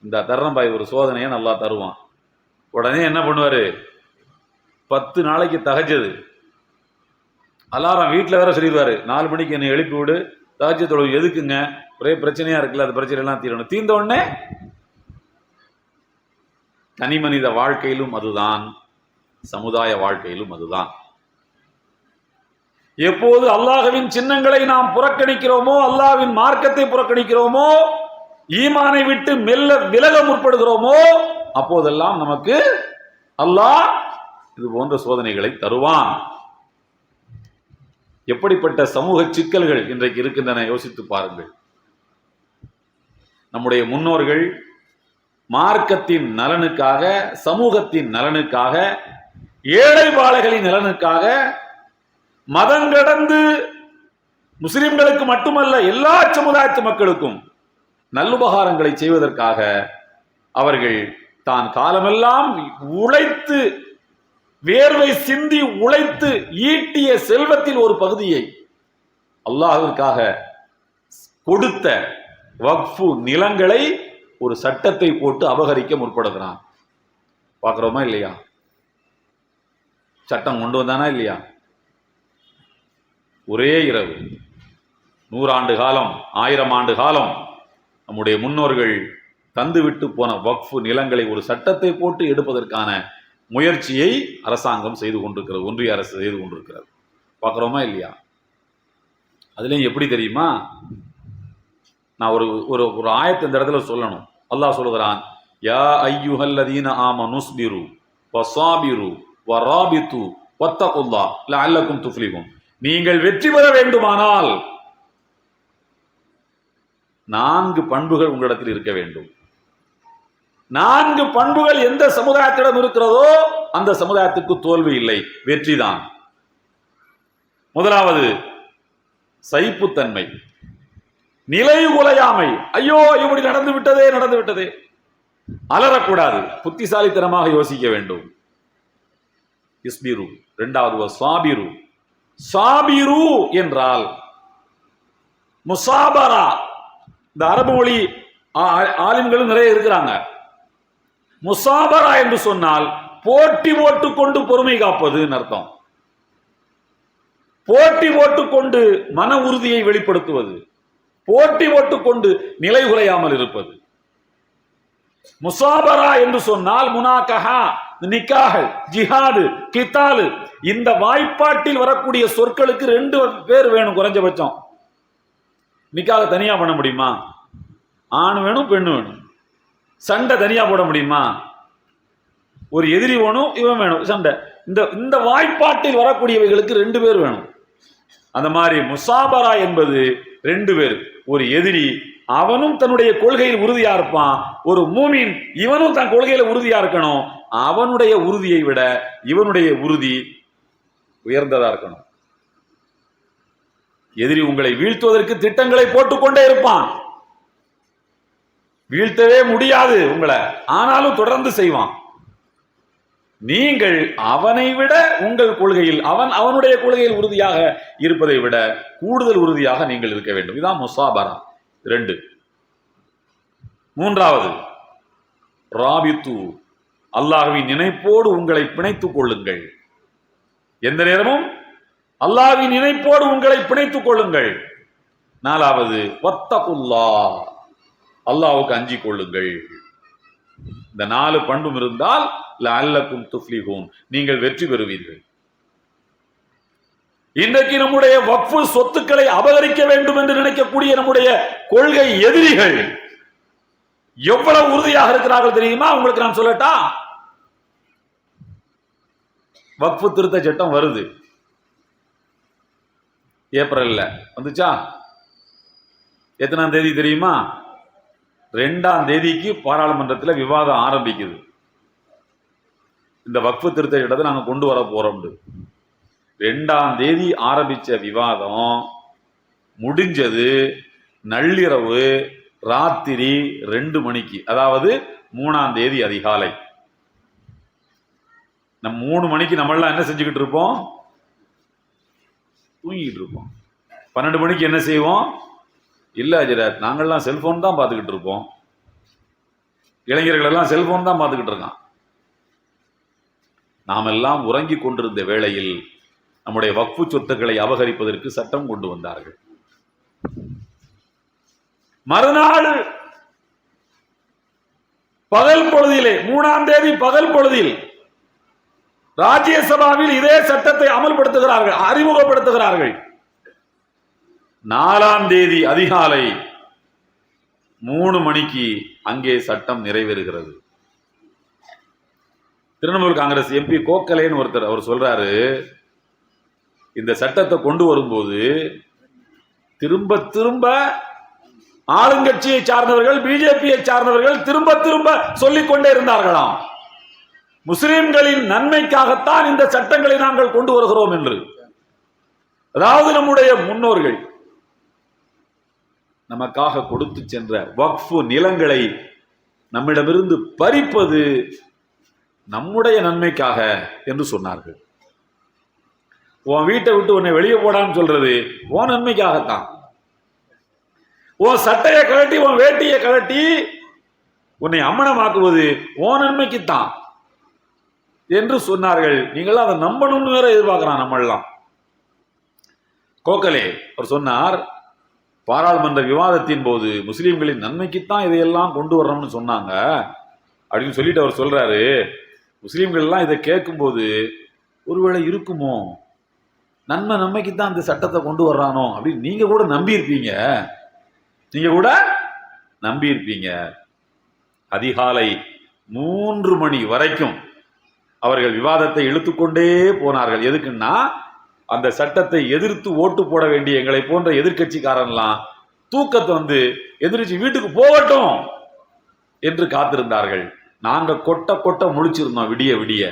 இந்த தர்றன் பாய் ஒரு சோதனையை நல்லா தருவான். உடனே என்ன பண்ணுவாரு, 10 நாளைக்கு தஹஜ்ஜுது அலாரம் வீட்டில் வேற சொல்லிடுவாரு, 4 மணிக்கு என்னை எழுப்பி விடு, தஹஜ்ஜுத் தொழுகை. எதுக்குங்க? ஒரே பிரச்சனையா இருக்குல்ல, அந்த பிரச்சனை எல்லாம் தீரணும். தீர்ந்த உடனே தனி மனித வாழ்க்கையிலும் அதுதான், சமுதாய வாழ்க்கையிலும் அதுதான். எப்போது அல்லாஹ்வின் சின்னங்களை நாம் புறக்கணிக்கிறோமோ, அல்லாஹ்வின் மார்க்கத்தை புறக்கணிக்கிறோமோ, ஈமானை விட்டு மெல்ல விலக முற்படுகிறோமோ, அப்போதெல்லாம் நமக்கு அல்லாஹ் இது போன்ற சோதனைகளை தருவான். எப்படிப்பட்ட சமூக சிக்கல்கள் இன்றைக்கு இருக்கின்றன யோசித்து பாருங்கள். நம்முடைய முன்னோர்கள் மார்க்கத்தின் நலனுக்காக, சமூகத்தின் நலனுக்காக, ஏழை பாலைகளின் நலனுக்காக, மதங்கடந்து முஸ்லிம்களுக்கு மட்டுமல்ல எல்லா சமுதாயத்து மக்களுக்கும் நல்லுபகாரங்களை செய்வதற்காக அவர்கள் தான் காலமெல்லாம் உழைத்து, வேர்வை சிந்தி உழைத்து ஈட்டிய செல்வத்தில் ஒரு பகுதியை அல்லாஹ்விற்காக கொடுத்த வக்ஃபு நிலங்களை ஒரு சட்டத்தை போட்டு அபகரிக்க முற்படுகிறான். பார்க்கிறோமா இல்லையா? சட்டம் கொண்டு வந்தானா இல்லையா? ஒரே இரவு 100 ஆண்டு காலம், 1000 ஆண்டு காலம் நம்முடைய முன்னோர்கள் தந்துவிட்டு போன வக்ஃபு நிலங்களை ஒரு சட்டத்தை போட்டு எடுப்பதற்கான முயற்சியை அரசாங்கம் செய்து கொண்டிருக்கிறது, ஒன்றிய அரசு செய்து கொண்டிருக்கிறது. பார்க்குறோமா இல்லையா? அதுலேயும் எப்படி தெரியுமா? நான் ஒரு ஒரு ஒரு ஆயத்தை இந்த இடத்துல சொல்லணும். அல்லாஹ் சொல்லுகிறான், யா ஐயுஹல்லதீன ஆமனுஸ்பிரு வஸாபிரு வராபித்து வத்தகுல்லாஹ் லஅல்லக்கும் துஃப்லிஹூன். நீங்கள் வெற்றி பெற வேண்டுமானால் 4 பண்புகள் உங்களிடத்தில் இருக்க வேண்டும். 4 பண்புகள் எந்த சமுதாயத்திடம் இருக்கிறதோ அந்த சமுதாயத்துக்கு தோல்வி இல்லை, வெற்றிதான். முதலாவது சகிப்புத்தன்மை, நிலை குலையாமை. ஐயோ இப்படி நடந்து விட்டதே, அலறக்கூடாது, புத்திசாலித்தனமாக யோசிக்க வேண்டும். இஸ்பிரு. இரண்டாவது சாபிரு. சாபிரு என்றால் முசாபரா. இந்த அரபு மொழி ஆலிம்களும் நிறைய இருக்கிறாங்க. முசாபரா என்று சொன்னால் போட்டி போட்டுக்கொண்டு பொறுமை காப்பது அர்த்தம். போட்டி போட்டுக்கொண்டு மன உறுதியை வெளிப்படுத்துவது, போட்டி போட்டுக்கொண்டு நிலை குறையாமல் இருப்பது. முசாபரா என்று சொன்னால் முனாகஹா, நிக்காஹ், ஜிஹாது, கித்தாலு, இந்த வாய்ப்பாட்டில் வரக்கூடிய சொற்களுக்கு 2 பேர் வேணும் குறைஞ்சபட்சம். நிக்காக தனியா பண்ண முடியுமா? ஆண் வேணும், பெண்ணு வேணும். சண்டை தனியா போட முடியுமா? ஒரு எதிரி வேணும், இவன் வேணும், சண்டை. இந்த வாய்ப்பாட்டில் வரக்கூடியவைகளுக்கு 2 பேர் வேணும். அந்த மாதிரி முசாபரா என்பது 2 பேர். ஒரு எதிரி, அவனும் தன்னுடைய கொள்கையில் உறுதியா இருப்பான். ஒரு மூமின், இவனும் தன் கொள்கையில உறுதியா இருக்கணும். அவனுடைய உறுதியை விட இவனுடைய உறுதி உயர்ந்ததா இருக்கணும். எதிரி உங்களை வீழ்த்துவதற்கு திட்டங்களை போட்டுக்கொண்டே இருப்பான். வீழ்த்தவே முடியாது உங்களை, ஆனாலும் தொடர்ந்து செய்வான். நீங்கள் அவனை விட உங்கள் கொள்கையில், அவனுடைய கொள்கையில் உறுதியாக இருப்பதை விட கூடுதல் உறுதியாக நீங்கள் இருக்க வேண்டும். இதான் முசாபரா. 2. மூன்றாவது ராபித்து. அல்லாஹ்வின் நினைப்போடு உங்களை பிணைத்துக் கொள்ளுங்கள். எந்த நேரமும் அல்லாஹ்வின் நினைப்போடு உங்களை பிணைத்துக் கொள்ளுங்கள். 4வது வத்தகுல்லாஹ். அல்லாஹ்வுக்கு அஞ்சிக் கொள்ளுங்கள். இந்த 4 பண்பும் இருந்தால் லஅல்லக்கும் துஃப்லிஹூன், நீங்கள் வெற்றி பெறுவீர்கள். இன்றைக்கு நம்முடைய வக்ஃபு சொத்துக்களை அபகரிக்க வேண்டும் என்று நினைக்கக்கூடிய நம்முடைய கொள்கை எதிரிகள் எவ்வளவு உறுதியாக இருக்கிறார்கள் தெரியுமா? உங்களுக்கு நான் சொல்லட்டா? வக்ஃபு திருத்த சட்டம் வருது, ஏப்ரல்ல வந்துச்சா? எத்தனாம் தேதி தெரியுமா? 2ஆம் தேதிக்கு பாராளுமன்றத்தில் விவாதம் ஆரம்பிக்குது. இந்த வக்ஃபு திருத்த சட்டத்தை நாங்கள் கொண்டு வர போறோம். 2ஆம் தேதி ஆரம்பிச்ச விவாதம் முடிஞ்சது நள்ளிரவு ராத்திரி 2 மணிக்கு, அதாவது 3ஆம் தேதி அதிகாலை. நம்ம 3 மணிக்கு நம்மளாம் என்ன செஞ்சுக்கிட்டு இருப்போம்? தூங்கிட்டு இருப்போம். 12 மணிக்கு என்ன செய்வோம்? இல்ல அஜரத், நாங்கள்லாம் செல்போன் தான் பார்த்துக்கிட்டு இருப்போம். இளைஞர்கள் எல்லாம் செல்போன் தான் பார்த்துக்கிட்டு இருக்கான். நாம் எல்லாம் உறங்கி கொண்டிருந்த வேளையில் நம்முடைய வக்ஃபு சொத்துக்களை அபகரிப்பதற்கு சட்டம் கொண்டு வந்தார்கள். மறுநாள் பகல் பொழுதிலே, 3ஆம் தேதி பகல் பொழுதில் ராஜ்யசபாவில் இதே சட்டத்தை அமல்படுத்துகிறார்கள், அறிமுகப்படுத்துகிறார்கள். 4ஆம் தேதி அதிகாலை 3 மணிக்கு அங்கே சட்டம் நிறைவேறுகிறது. திரிணாமுல் காங்கிரஸ் எம்பி கோகலேன்னு ஒருத்தர், அவர் சொல்றாரு, இந்த சட்டத்தை கொண்டு வரும்போது திரும்ப திரும்ப ஆளுங்கட்சியை சார்ந்தவர்கள், பிஜேபியை சார்ந்தவர்கள் திரும்ப திரும்ப சொல்லிக் கொண்டே இருந்தார்களாம், முஸ்லிம்களின் நன்மைக்காகத்தான் இந்த சட்டங்களை நாங்கள் கொண்டு வருகிறோம் என்று. அதாவது நம்முடைய முன்னோர்கள் நமக்காக கொடுத்து சென்ற வக்ஃபு நிலங்களை நம்மிடமிருந்து பறிப்பது நம்முடைய நன்மைக்காக என்று சொன்னார்கள். உன் வீட்டை விட்டு உன்னை வெளியே போடான்னு சொல்றது உன் நன்மைக்காகத்தான். உன் சட்டையை கழட்டி உன் வேட்டியை கழட்டி உன்னை அம்மனமாக்குவது உன் நன்மைக்குத்தான் என்று சொன்னார்கள். நீங்களாம் அதை நம்பணும்னு வேற எதிர்பார்க்கிறான் நம்மளாம். கோகலே அவர் சொன்னார், பாராளுமன்ற விவாதத்தின் போது முஸ்லீம்களின் நன்மைக்குத்தான் இதையெல்லாம் கொண்டு வரணும்னு சொன்னாங்க அப்படின்னு சொல்லிட்டு அவர் சொல்றாரு, முஸ்லீம்கள் எல்லாம் இதை கேட்கும்போது ஒருவேளை இருக்குமோ, நன்மைக்கு தான் இந்த சட்டத்தை கொண்டு வர்றானோ அப்படின்னு நீங்க கூட நம்பியிருப்பீங்க. அதிகாலை 3 மணி வரைக்கும் அவர்கள் விவாதத்தை இழுத்துக்கொண்டே போனார்கள். எதுக்குன்னா, அந்த சட்டத்தை எதிர்த்து ஓட்டு போட வேண்டிய எங்களை போன்ற எதிர்கட்சிக்காரன்லாம் தூக்கத்தை எதிர்த்து வீட்டுக்கு போகட்டும் என்று காத்திருந்தார்கள். நாங்க கொட்ட முழிச்சிருந்தோம் விடிய விடிய.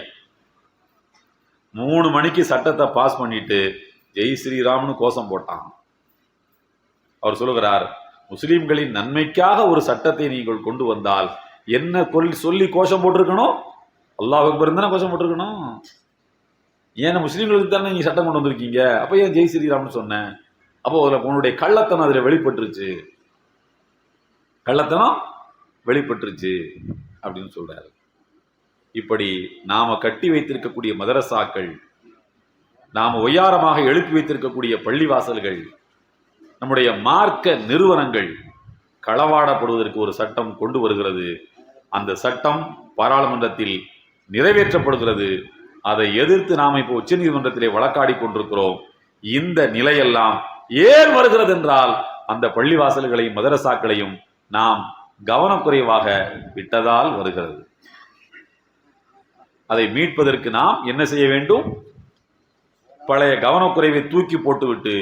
3 மணிக்கு சட்டத்தை பாஸ் பண்ணிட்டு ஜெய் ஸ்ரீராம்னு கோஷம் போட்டான். அவர் சொல்லுகிறார், முஸ்லிம்களின் நன்மைக்காக ஒரு சட்டத்தை நீங்கள் கொண்டு வந்தால் என்ன சொல்லி கோஷம் போட்டிருக்கணும்? அல்லாஹ் அக்பர் தானே கோஷம் போட்டிருக்கணும். ஏன்னா முஸ்லீம்களுக்கு தானே நீங்க சட்டம் கொண்டு வந்திருக்கீங்க, அப்ப ஏன் ஜெய் ஸ்ரீராம்னு சொன்னேன்? அப்போ உன்னுடைய கள்ளத்தனம் அதுல வெளிப்பட்டுருச்சு அப்படின்னு சொல்றாரு. இப்படி நாம கட்டி வைத்திருக்கக்கூடிய மதரசாக்கள், நாம ஒய்யாரமாக எழுப்பி வைத்திருக்கக்கூடிய பள்ளிவாசல்கள், நம்முடைய மார்க்க நிறுவனங்கள் களவாடப்படுவதற்கு ஒரு சட்டம் கொண்டு வருகிறது. அந்த சட்டம் பாராளுமன்றத்தில் நிறைவேற்றப்படுகிறது. அதை எதிர்த்து நாம் இப்போ உச்ச நீதிமன்றத்திலே வழக்காடி கொண்டிருக்கிறோம். இந்த நிலையெல்லாம் ஏன் வருகிறது என்றால், அந்த பள்ளிவாசல்களையும் மதரசாக்களையும் நாம் கவனக்குறைவாக விட்டதால் வருகிறது. அதை மீட்பதற்கு நாம் என்ன செய்ய வேண்டும்? பழைய கவனக்குறைவை தூக்கி போட்டுவிட்டு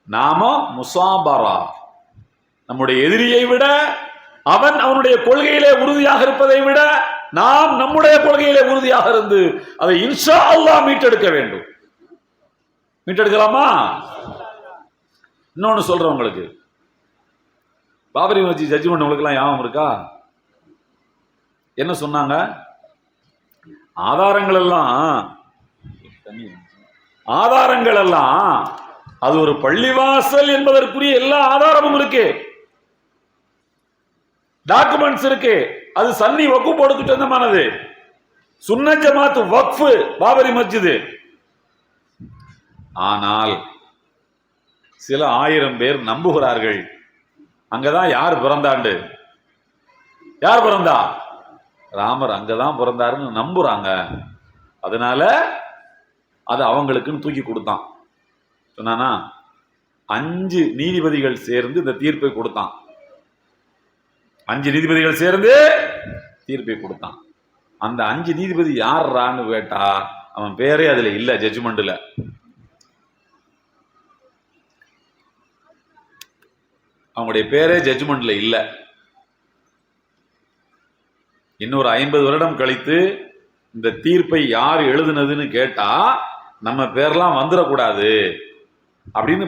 நாம முசாபரா, நம்முடைய எதிரியை விட அவனுடைய கொள்கையிலே உறுதியாக இருப்பதை விட நாம் நம்முடைய கொள்கையிலே உறுதியாக இருந்து அதை இன்ஷா அல்லாஹ் மீட்டெடுக்க வேண்டும். மீட்டெடுக்கலாமா? இன்னொன்னு சொல்றேன் உங்களுக்கு, பாபரி மஸ்ஜித் ஜட்ஜ்மெண்ட் உங்களுக்கு எல்லாம் ஞாபகம் இருக்கா? என்ன சொன்னாங்க? ஆதாரங்கள் எல்லாம் அது ஒரு பள்ளிவாசல் என்பதற்குரிய எல்லா ஆதாரமும் இருக்கு, டாக்குமெண்ட்ஸ் இருக்கு. அது சன்னி வக்ஃபு போர்டுக்கு சொந்தமானது. சுன்னத் ஜமாத் வக்ஃபு பாபரி மஸ்ஜித். ஆனால் சில 1000 பேர் நம்புகிறார்கள், அங்கதான் யார் பிறந்தா? ராமர் அங்கதான் பிறந்தாருன்னு நம்புறாங்க. அதனால அது அவங்களுக்குன்னு தூக்கி கொடுத்தான். சொன்னானா 5 நீதிபதிகள் சேர்ந்து இந்த தீர்ப்பை கொடுத்தான். 5 நீதிபதிகள் சேர்ந்து தீர்ப்பை கொடுத்தான். அந்த 5 நீதிபதி யார்ரான்னு கேட்டா அவன் பேரே அதுல இல்ல, ஜட்ஜ்மெண்ட்ல. அவங்களுடைய பேரே ஜட்ஜ்மெண்ட்ல இல்ல. இன்னொரு 50 வருடம் கழித்து இந்த தீர்ப்பை யார் எழுதுனதுன்னு கேட்டா நம்ம பேர்லாம் வந்துடக்கூடாது அப்படின்னு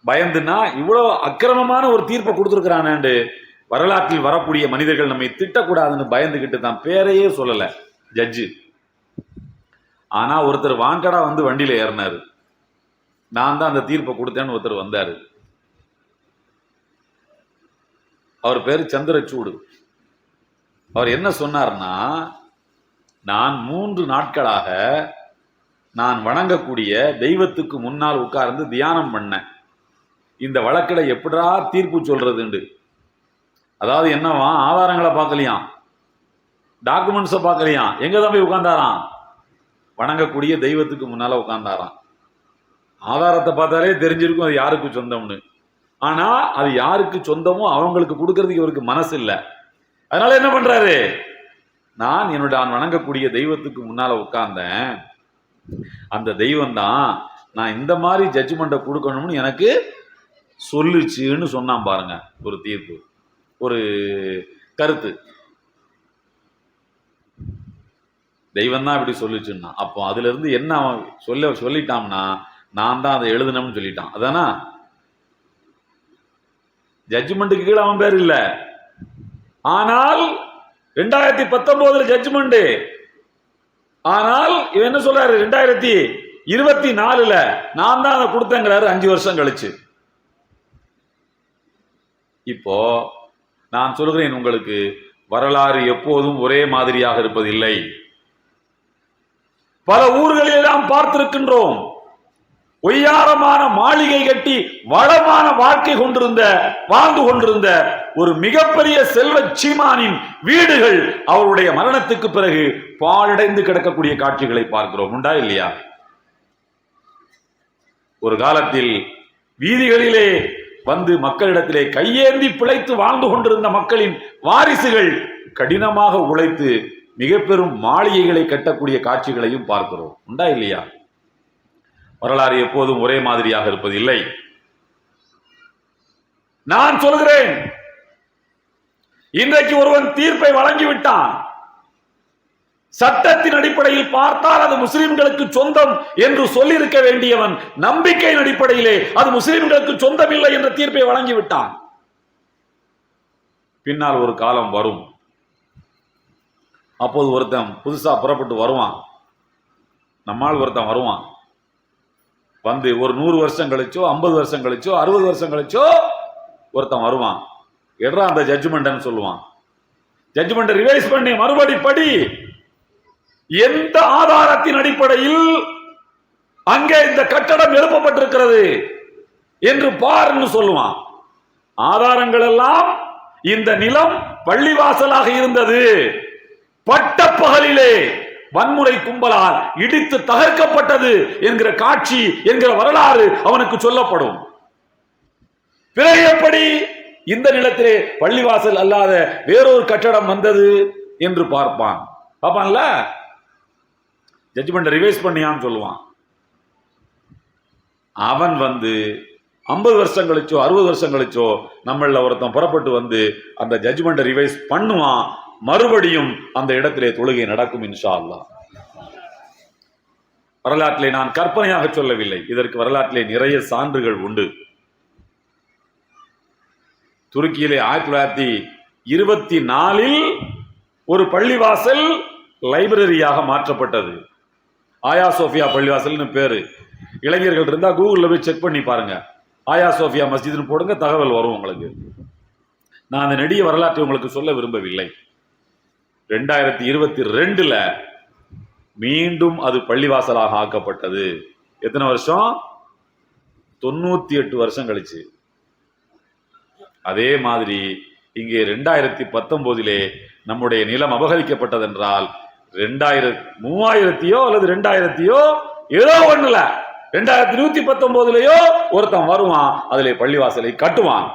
பயந்துன்னா இவ்வளவு அக்கிரமமான ஒரு தீர்ப்பை கொடுத்துருக்கிறானு வரலாற்றில் வரக்கூடிய மனிதர்கள் நம்மை திட்டக்கூடாதுன்னு பயந்துகிட்டு தான் பேரையே சொல்லல ஜட்ஜு. ஆனா ஒருத்தர் வாண்டடா வந்து வண்டியில ஏறினாரு, நான் தான் அந்த தீர்ப்பை கொடுத்தேன்னு ஒருத்தர் வந்தாரு. அவர் பேரு சந்திரசூடு. அவர் என்ன சொன்னார்னா, நான் 3 நாட்களாக நான் வணங்கக்கூடிய தெய்வத்துக்கு முன்னால் உட்கார்ந்து தியானம் பண்ணேன். இந்த வழக்கில் எப்படா தீர்ப்பு சொல்றதுண்டு. அதாவது என்னவா, ஆதாரங்களை பார்க்கலையாம், டாக்குமெண்ட்ஸை பார்க்கலையாம், எங்க தான் போய் உட்கார்ந்தாராம், வணங்கக்கூடிய தெய்வத்துக்கு முன்னால உட்கார்ந்தாராம். ஆதாரத்தை பார்த்தாலே தெரிஞ்சிருக்கும் அது யாருக்கு சொந்தம்னு. ஆனா அது யாருக்கு சொந்தமோ அவங்களுக்கு கொடுக்கறதுக்கு இவருக்கு மனசு இல்லை. அதனால என்ன பண்றாரு, நான் வணங்கக்கூடிய தெய்வத்துக்கு முன்னால உட்கார்ந்தேன், அந்த தெய்வம் தான் நான் இந்த மாதிரி ஜட்ஜ்மெண்ட்டை கொடுக்கணும்னு எனக்கு சொல்லுச்சுன்னு சொன்னான் பாருங்க. ஒரு தீர்ப்பு, ஒரு கருத்து, தெய்வம் தான் இப்படி சொல்லுச்சுன்னா அப்போ அதுல இருந்து என்ன அவன் சொல்லிட்டான்னா நான் தான் அதை எழுதணும்னு சொல்லிட்டான். அதானா ஜட்ஜ்மெண்ட்டுக்கு கீழே அவன் பேர் இல்லை. ஆனால் 2019 ஜட்ஜ்மெண்ட். ஆனால் இவன் என்ன சொல்றாரு, 2024 நான் தான் அதை கொடுத்தேங்கிறாரு 5 வருஷம் கழிச்சு. இப்போ நான் சொல்கிறேன் உங்களுக்கு, வரலாறு எப்போதும் ஒரே மாதிரியாக இருப்பதில்லை. பல ஊர்களில் நாம் பார்த்திருக்கின்றோம், ஒய்யாரமான மாளிகை கட்டி வளமான வாழ்க்கை வாழ்ந்து கொண்டிருந்த ஒரு மிகப்பெரிய செல்வ சீமானின் வீடுகள் அவருடைய மரணத்துக்கு பிறகு பாழடைந்து கிடக்கக்கூடிய காட்சிகளை பார்க்கிறோம். உண்டா இல்லையா? ஒரு காலத்தில் வீதிகளிலே வந்து மக்களிடத்திலே கையேந்தி பிழைத்து வாழ்ந்து கொண்டிருந்த மக்களின் வாரிசுகள் கடினமாக உழைத்து மிக பெரும் மாளிகைகளை கட்டக்கூடிய காட்சிகளையும் பார்க்கிறோம். உண்டா இல்லையா? வரலாறு எப்போதும் ஒரே மாதிரியாக இருப்பதில்லை. நான் சொல்கிறேன், இன்றைக்கு ஒருவன் தீர்ப்பை வழங்கிவிட்டான், சட்டத்தின் அடிப்படையில் பார்த்தால் அது முஸ்லிம்களுக்கு சொந்தம் என்று சொல்லியிருக்க வேண்டியவன் நம்பிக்கையின் அடிப்படையிலே அது முஸ்லிம்களுக்கு சொந்தம் இல்லை என்ற தீர்ப்பை வழங்கிவிட்டான். பின்னால் ஒரு காலம் வரும், அப்போது ஒருத்தன் புதுசா புறப்பட்டு வருவான், நம்மால் ஒருத்தன் வருவான், வந்து ஒரு 100 வருஷம் கழிச்சோ 50 வருஷம் கழிச்சோ 60 வருஷம் கழிச்சோ ஒருத்தன் வருவான், எட்ரா அந்த ஜட்ஜ்மெண்ட் சொல்லுவான். ஜட்ஜ்மெண்ட் ரிவைஸ் பண்ணி மறுபடி படி, எந்த ஆதாரத்தின் அடிப்படையில் அங்கே இந்த கட்டடம் எழுப்பப்பட்டிருக்கிறது என்று பாருன்னு சொல்லுவான். ஆதாரங்கள் எல்லாம் இந்த நிலம் பள்ளிவாசலாக இருந்தது, பட்டப்பகலிலே வன்முறை கும்பலால் இடித்து தகர்க்கப்பட்டது என்கிற காட்சி என்கிற வரலாறு அவனுக்கு சொல்லப்படும். பிறகு எப்படி இந்த நிலத்திலே பள்ளிவாசல் அல்லாத வேறொரு கட்டடம் வந்தது என்று பார்ப்பான்ல, ஜட்ஜ்மெண்ட் ரிவைஸ் பண்ணியான்னு சொல்லுவான். அவன் வந்து 50 வருஷம் கழிச்சோ 60 வருஷம் கழிச்சோ நம்மள ஒருத்தன் புறப்பட்டு வந்து அந்த ஜட்ஜ்மெண்ட் ரிவைஸ் பண்ணுவான், மறுபடியும் அந்த இடத்திலே தொழுகை நடக்கும் இன்ஷா அல்லாஹ். வரலாற்றிலே நான் கற்பனையாக சொல்லவில்லை, இதற்கு வரலாற்றிலே நிறைய சான்றுகள் உண்டு. துருக்கியிலே 1924 ஒரு பள்ளிவாசல் லைப்ரரியாக மாற்றப்பட்டது. ஆயா சோஃபியா பள்ளிவாசல்னு பேரு. இளைஞர்கள் இருந்தா கூகுள்ல போய் செக் பண்ணி பாருங்க, ஆயா சோஃபியா மஸ்ஜித்னு போடுங்க, தகவல் வரும் உங்களுக்கு. நான் அந்த நெடிய வரலாற்றை உங்களுக்கு சொல்ல விரும்பவில்லை. 2022 மீண்டும் அது பள்ளிவாசலாக ஆக்கப்பட்டது. எத்தனை வருஷம்? 98 வருஷம் கழிச்சு. அதே மாதிரி இங்கே 2019 நம்முடைய நிலம் அபகரிக்கப்பட்டதென்றால் 3000 அல்லது 2000 ஏதோ ஒண்ணுல 2119 ஒருத்தன் வருவான், அதிலே பள்ளிவாசலை கட்டுவான்.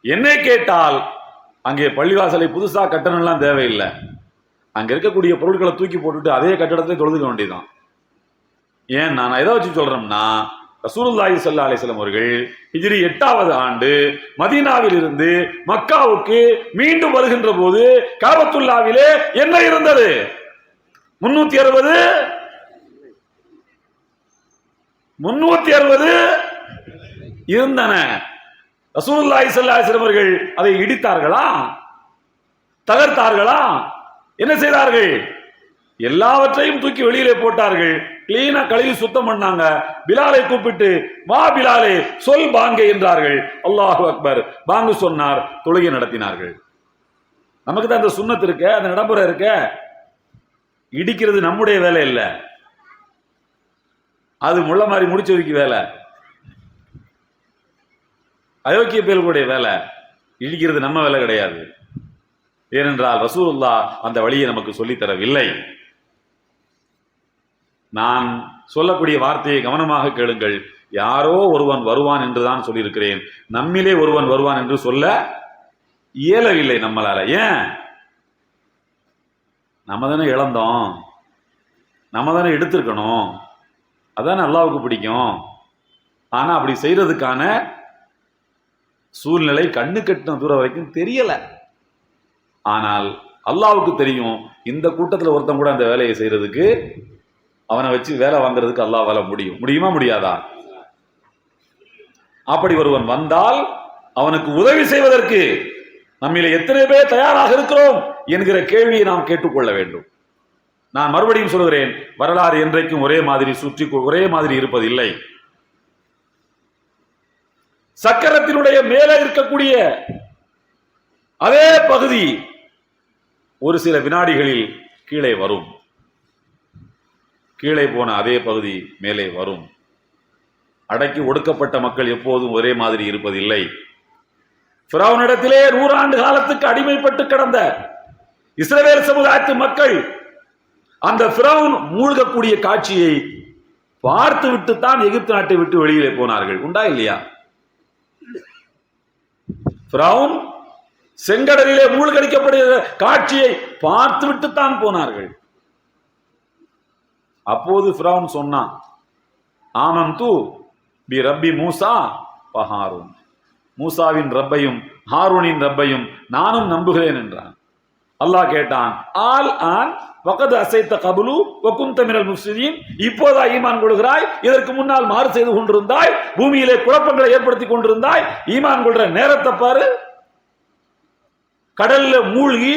என்னை கேட்டால் அங்கே பள்ளிவாசலை புதுசா கட்டணம்லாம் தேவையில்லை, அங்க இருக்கக்கூடிய பொருட்களை தூக்கி போட்டுட்டு அதே கட்டடத்தை தொழுதுக்க வேண்டியதான். ஏன் நான் எதை வச்சு சொல்றேன்னா, ரசூலுல்லாஹி ஸல்லல்லாஹு அலைஹி வஸல்லம் அவர்கள் ஹிஜ்ரி 8வது ஆண்டு மதீனாவில் இருந்து மக்காவுக்கு மீண்டும் வருகின்ற போது காபத்துல்லாவிலே என்ன இருந்தது? 360 இருந்தன. ரசூலுல்லாஹி ஸல்லல்லாஹு அலைஹி வஸல்லம் அவர்கள் அதை இடித்தார்களா, தகர்த்தார்களா? என்ன செய்தார்கள்? எல்லாவற்றையும் தூக்கி வெளியிலே போட்டார்கள். கிளீனா கழுவி சுத்தம் பண்ணாங்க. பிலாலை கூப்பிட்டு, வா பிலாலே சொல் பாங்கை என்றார்கள். அல்லாஹு அக்பர், பாங்கு சொன்னார், தொழுகை நடத்தினார்கள். நமக்கு தான் அந்த சுன்னத் இருக்க, அந்த நடைமுறை இருக்க. இடிக்கிறது நம்முடைய வேலை இல்ல, அது முள்ள மாதிரி முடிச்சதுக்கு வேலை, அயோக்கிய பேர்களுடைய வேலை. இடிக்கிறது நம்ம வேலை கிடையாது. ஏனென்றால் ரசூலுல்லாஹ் அந்த வழியை நமக்கு சொல்லித்தரவில்லை. நான் சொல்லக்கூடிய வார்த்தையை கவனமாக கேளுங்கள். யாரோ ஒருவன் வருவான் என்றுதான் சொல்லியிருக்கிறேன். நம்மிலே ஒருவன் வருவான் என்று சொல்ல இயலவில்லை நம்மளால. ஏன்? நம்ம தானே இழந்தோம், நம்ம தானே எடுத்திருக்கணும். அதானே அல்லாஹ்வுக்கு பிடிக்கும். ஆனா அப்படி செய்யறதுக்கான சூழ்நிலை கண்ணு கட்டின தூரம் வரைக்கும் தெரியல. ஆனால் அல்லாஹ்வுக்கு தெரியும், இந்த கூட்டத்தில் ஒருத்தன் கூட அந்த வேலையை செய்யறதுக்கு, அவனை வச்சு வேலை வாங்குறதுக்கு அல்லாஹ்வால முடியுமா முடியாதா? அப்படி ஒருவன் வந்தால் அவனுக்கு உதவி செய்வதற்கு நம்மிலே எத்தனை பேர் தயாராக இருக்கிறோம் என்கிற கேள்வியை நாம் கேட்டுக்கொள்ள வேண்டும். நான் மறுபடியும் சொல்கிறேன், வரலாறு என்றைக்கும் ஒரே மாதிரி ஒரே மாதிரி இருப்பதில்லை. சக்கரத்தினுடைய மேலே இருக்கக்கூடிய அதே பகுதி ஒரு சில வினாடிகளில் கீழே வரும். கீழே போன அதே பகுதி மேலே வரும். அடக்கி ஒடுக்கப்பட்ட மக்கள் எப்போதும் ஒரே மாதிரி இருப்பதில்லை. ஃபிரௌனிடத்திலே 100 ஆண்டு காலத்துக்கு அடிமைப்பட்டு கிடந்த இஸ்ரவேல் சமுதாயத்து மக்கள் அந்த ஃபிரௌன் மூழ்கக்கூடிய காட்சியை பார்த்து விட்டுத்தான் எகிப்து நாட்டை விட்டு வெளியிலே போனார்கள். உண்டா இல்லையா? ஃபிரௌன் செங்கடலிலே மூழ்கடிக்கப்படுகிற காட்சியை பார்த்து விட்டுத்தான் போனார்கள். அப்போது ஃபிரௌன் சொன்னான், ஆமன்து பி ரப்பி மூசா வ ஹாரூன், மூசாவின் ரப்பையும் ஹாரூனின் ரப்பையும் நானும் நம்புகிறேன் என்றான். அல்லாஹ் கேட்டான், ஆல் ஆன் வகத் அசைத்த கபுலு வகுந்த மினல் முஃப்ஸிதீன், இப்போதா ஈமான் கொள்கிறாய்? இதற்கு முன்னால் மாறு செய்து கொண்டிருந்தாய், பூமியிலே குழப்பங்களை ஏற்படுத்தி கொண்டிருந்தாய். ஈமான் கொள்ற நேரத்தை பாரு. கடல்ல மூழ்கி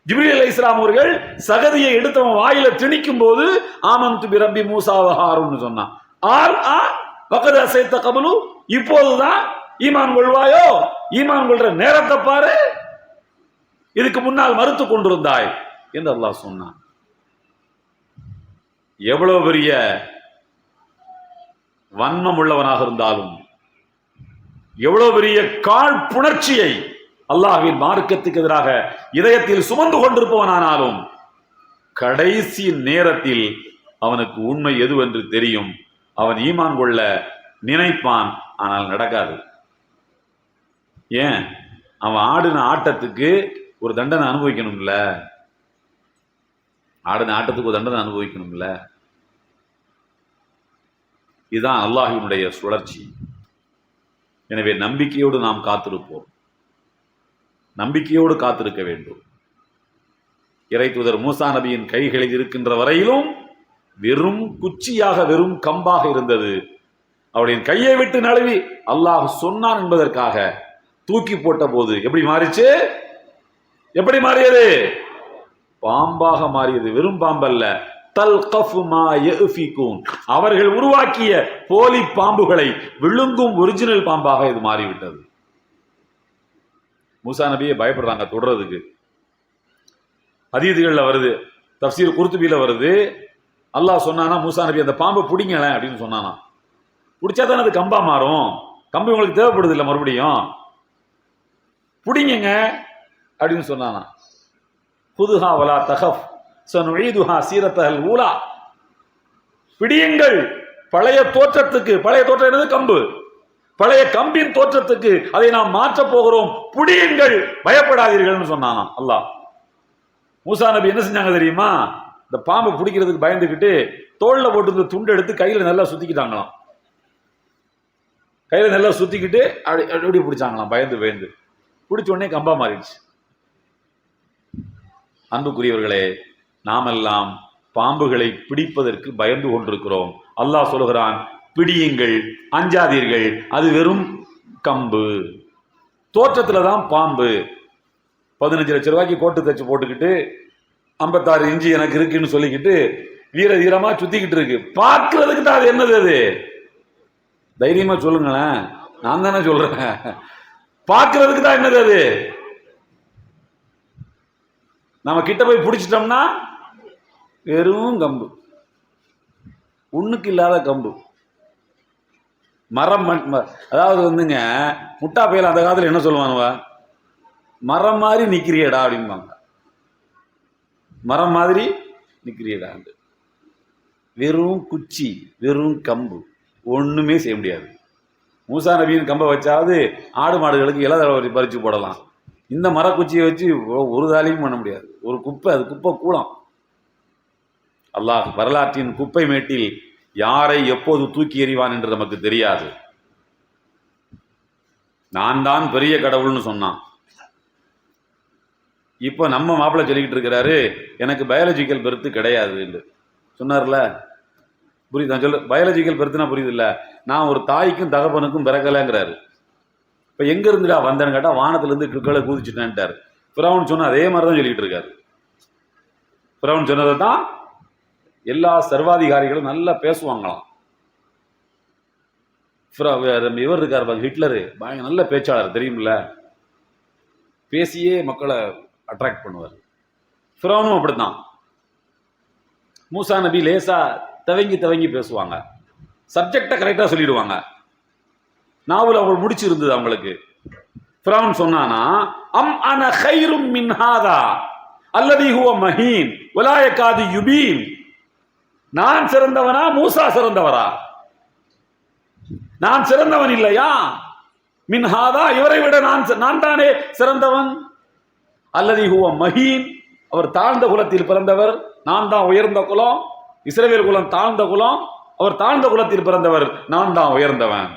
ஜிப்ரீல் அலைஹிஸ்ஸலாம் அவர்கள் சகதியை எடுத்தவன் வாயில திணிக்கும் போது ஆமன்து பி ரப்பி மூசா வ ஹாரூன் சொன்னான். ஆல் ஆன் வகத் அசைத்த கபுலு, இப்போதுதான் ஈமான் கொள்வாயோ? ஈமான் கொள்ற நேரத்தை பாரு, இதுக்கு முன்னால் மறுத்து கொண்டிருந்தாய் என்று அல்லாஹ் சொன்னான். எவ்வளவு பெரிய வன்மம் உள்ளவனாக இருந்தாலும், எவ்வளவு பெரிய காழ்ப்புணர்ச்சியை அல்லாஹ்வின் மார்க்கத்துக்கு எதிராக இதயத்தில் சுமந்து கொண்டிருப்பவனானாலும், கடைசி நேரத்தில் அவனுக்கு உண்மை எதுவென்று தெரியும். அவன் ஈமான் கொள்ள நினைப்பான், ஆனால் நடக்காது. ஏன்? அவன் ஆடின ஆட்டத்துக்கு ஒரு தண்டனை அனுபவிக்கணும்ல. ஆடின ஆட்டத்துக்கு ஒரு தண்டனை அனுபவிக்கணும்ல. இதுதான் அல்லாஹ்வினுடைய சுழற்சி. எனவே நம்பிக்கையோடு நாம் காத்திருப்போம், நம்பிக்கையோடு காத்திருக்க வேண்டும். இறை தூதர் மூசா நபியின் கைகளில் இருக்கின்ற வரையிலும் வெறும் குச்சியாக, வெறும் கம்பாக இருந்தது. அவருடைய கையை விட்டு நழுவி அல்லாஹ் சொன்னான் என்பதற்காக தூக்கி போட்ட போது எப்படி மாறிச்சு? எப்படி மாறியது? பாம்பாக மாறியது. வெறும் பாம்பல்ல, தல்கஃபு மா யஃபிகூன், அவர்கள் உருவாக்கிய போலி பாம்புகளை விழுங்கும் ஒரிஜினல் பாம்பாக இது மாறிவிட்டது. மூசா நபியை பயப்படுறாங்க தொடறதுக்கு. ஹதீதுகள்ல வருது, தஃப்சீர் குர்துபில வருது. அல்லாஹ் சொன்னானா மூசா நபி அந்த பாம்பை பிடிங்கள அப்படின்னு சொன்னானா. பிடிச்சா தானே அது கம்பா மாறும். கம்பு உங்களுக்கு தேவைப்படுது இல்லை, மறுபடியும் பிடிங்க அப்படின்னு சொன்னானா. புதுஹா வலா தகஃப் சனுஈதுஹா சீரத்தஹல் ஊலா, பிடியுங்கள் பழைய தோற்றத்துக்கு. பழைய தோற்றம் என்னது? கம்பு. பழைய கம்பின் தோற்றத்துக்கு அதை நாம் மாற்ற போகிறோம், புடியுங்கள், பயப்படாதீர்கள் சொன்னானா அல்லாஹ். மூசா நபி என்ன செஞ்சாங்க தெரியுமா? இந்த பாம்பை பிடிக்கிறதுக்கு பயந்துக்கிட்டு தோல்ல போட்டு துண்டு எடுத்து கையில நல்லா சுத்திக்கிட்டாங்களாம். கையில் நல்லா சுற்றிக்கிட்டு அப்படி பிடிச்சாங்களாம், பயந்து பிடிச்ச உடனே கம்பா மாறிடுச்சு. அன்புக்குரியவர்களே, நாமெல்லாம் பாம்புகளை பிடிப்பதற்கு பயந்து கொண்டிருக்கிறோம். அல்லாஹ் சொல்கிறான், பிடியுங்கள், அஞ்சாதீர்கள், அது வெறும் கம்பு, தோற்றத்துல தான் பாம்பு. 15 லட்சம் ரூபாய்க்கு கோட்டு தச்சு போட்டுக்கிட்டு 56 இன்ச்சு எனக்கு இருக்குன்னு சொல்லிக்கிட்டு வீர தீரமா சுத்திக்கிட்டு இருக்கு. பார்க்கறதுக்கு தான் அது என்னது? அது தைரியமா சொல்லுங்களேன், நான் தானே சொல்றேன். பார்க்கறதுக்கு தான் என்னது அது? நம்ம கிட்ட போய் பிடிச்சிட்டோம்னா வெறும் கம்பு, ஒண்ணுக்கு இல்லாத கம்பு. மரம், அதாவது வந்துங்க, முட்டா பையில அந்த காலத்துல என்ன சொல்லுவானுவ, மரம் மாதிரி நிக்கிறியடா அப்படிம்பாங்க. மரம் மாதிரி நிக்கிறியடா. வெறும் குச்சி, வெறும் கம்பு, ஒண்ணுமே செய்ய முடியாது. மூசா நபியின் கம்பை வச்சாவது ஆடு மாடுகளுக்கு இலதலை பறிச்சு போடலாம். இந்த மரக்குச்சியை வச்சு ஒரு தாலியும் பண்ண முடியாது. ஒரு குப்பை, அது குப்பை கூலம். அல்லாஹ் வரலாற்றின் குப்பை மேட்டில் யாரை எப்போது தூக்கி எறிவான் என்று நமக்கு தெரியாது. நான் தான் பெரிய கடவுள்னு சொன்னான். இப்போ நம்ம மாப்பிள்ளை சொல்லிக்கிட்டு இருக்கிறாரு, எனக்கு பயாலஜிக்கல் பெர்த்து கிடையாது என்று சொன்னார்ல. புரியுது? நான் சொல்ல பயாலஜிக்கல் பெர்த்துனா புரியுது இல்ல? நான் ஒரு தாய்க்கும் தகப்பனுக்கும் பிறக்கலைங்கிறாரு. இப்போ எங்க இருந்துடா வந்தேன்னு கேட்டா, வானத்திலிருந்து கீழே குதிச்சுட்டேன்ட்டார். ஃபிரௌன் சொன்ன அதே மாதிரி தான் சொல்லிக்கிட்டு இருக்காரு. ஃபிரௌன் சொன்னதை தான் எல்லா சர்வாதிகாரிகளும் நல்லா பேசுவாங்களாம். இவர் இருக்கார் ஹிட்லரு, பயங்கர நல்ல பேச்சாளர் தெரியுமில்ல, பேசியே மக்களை அட்ராக்ட் பண்ணுவார். ஃபிரௌனும் அப்படித்தான். மூசா நபி லேசா தவங்கி பேசுவாங்க, சப்ஜெக்டை கரெக்டா சொல்லிடுவாங்க. நாவல் அவள் முடிச்சு இருந்தது அவங்களுக்கு. ஃபிரௌன் சொன்னானா, அம் அன கைரும் மின் ஹாதா அல்லதி ஹுவ மஹீன் வலா யகாது யுபீன். நான் சிறந்தவனா, மூசா சிறந்தவரா? நான் சிறந்தவன் இல்லையா? மின்ஹாதா, இவரை விட நான் தானே சிறந்தவன். அல்லதி ஹுவ மஹீன், அவர் தாழ்ந்த குலத்தில் பிறந்தவர், நான் தான் உயர்ந்த குலம். இஸ்ரவேல் குலம் தாழ்ந்த குலம், அவர் தாழ்ந்த குலத்தில் பிறந்தவர், நான் தான் உயர்ந்தவன்.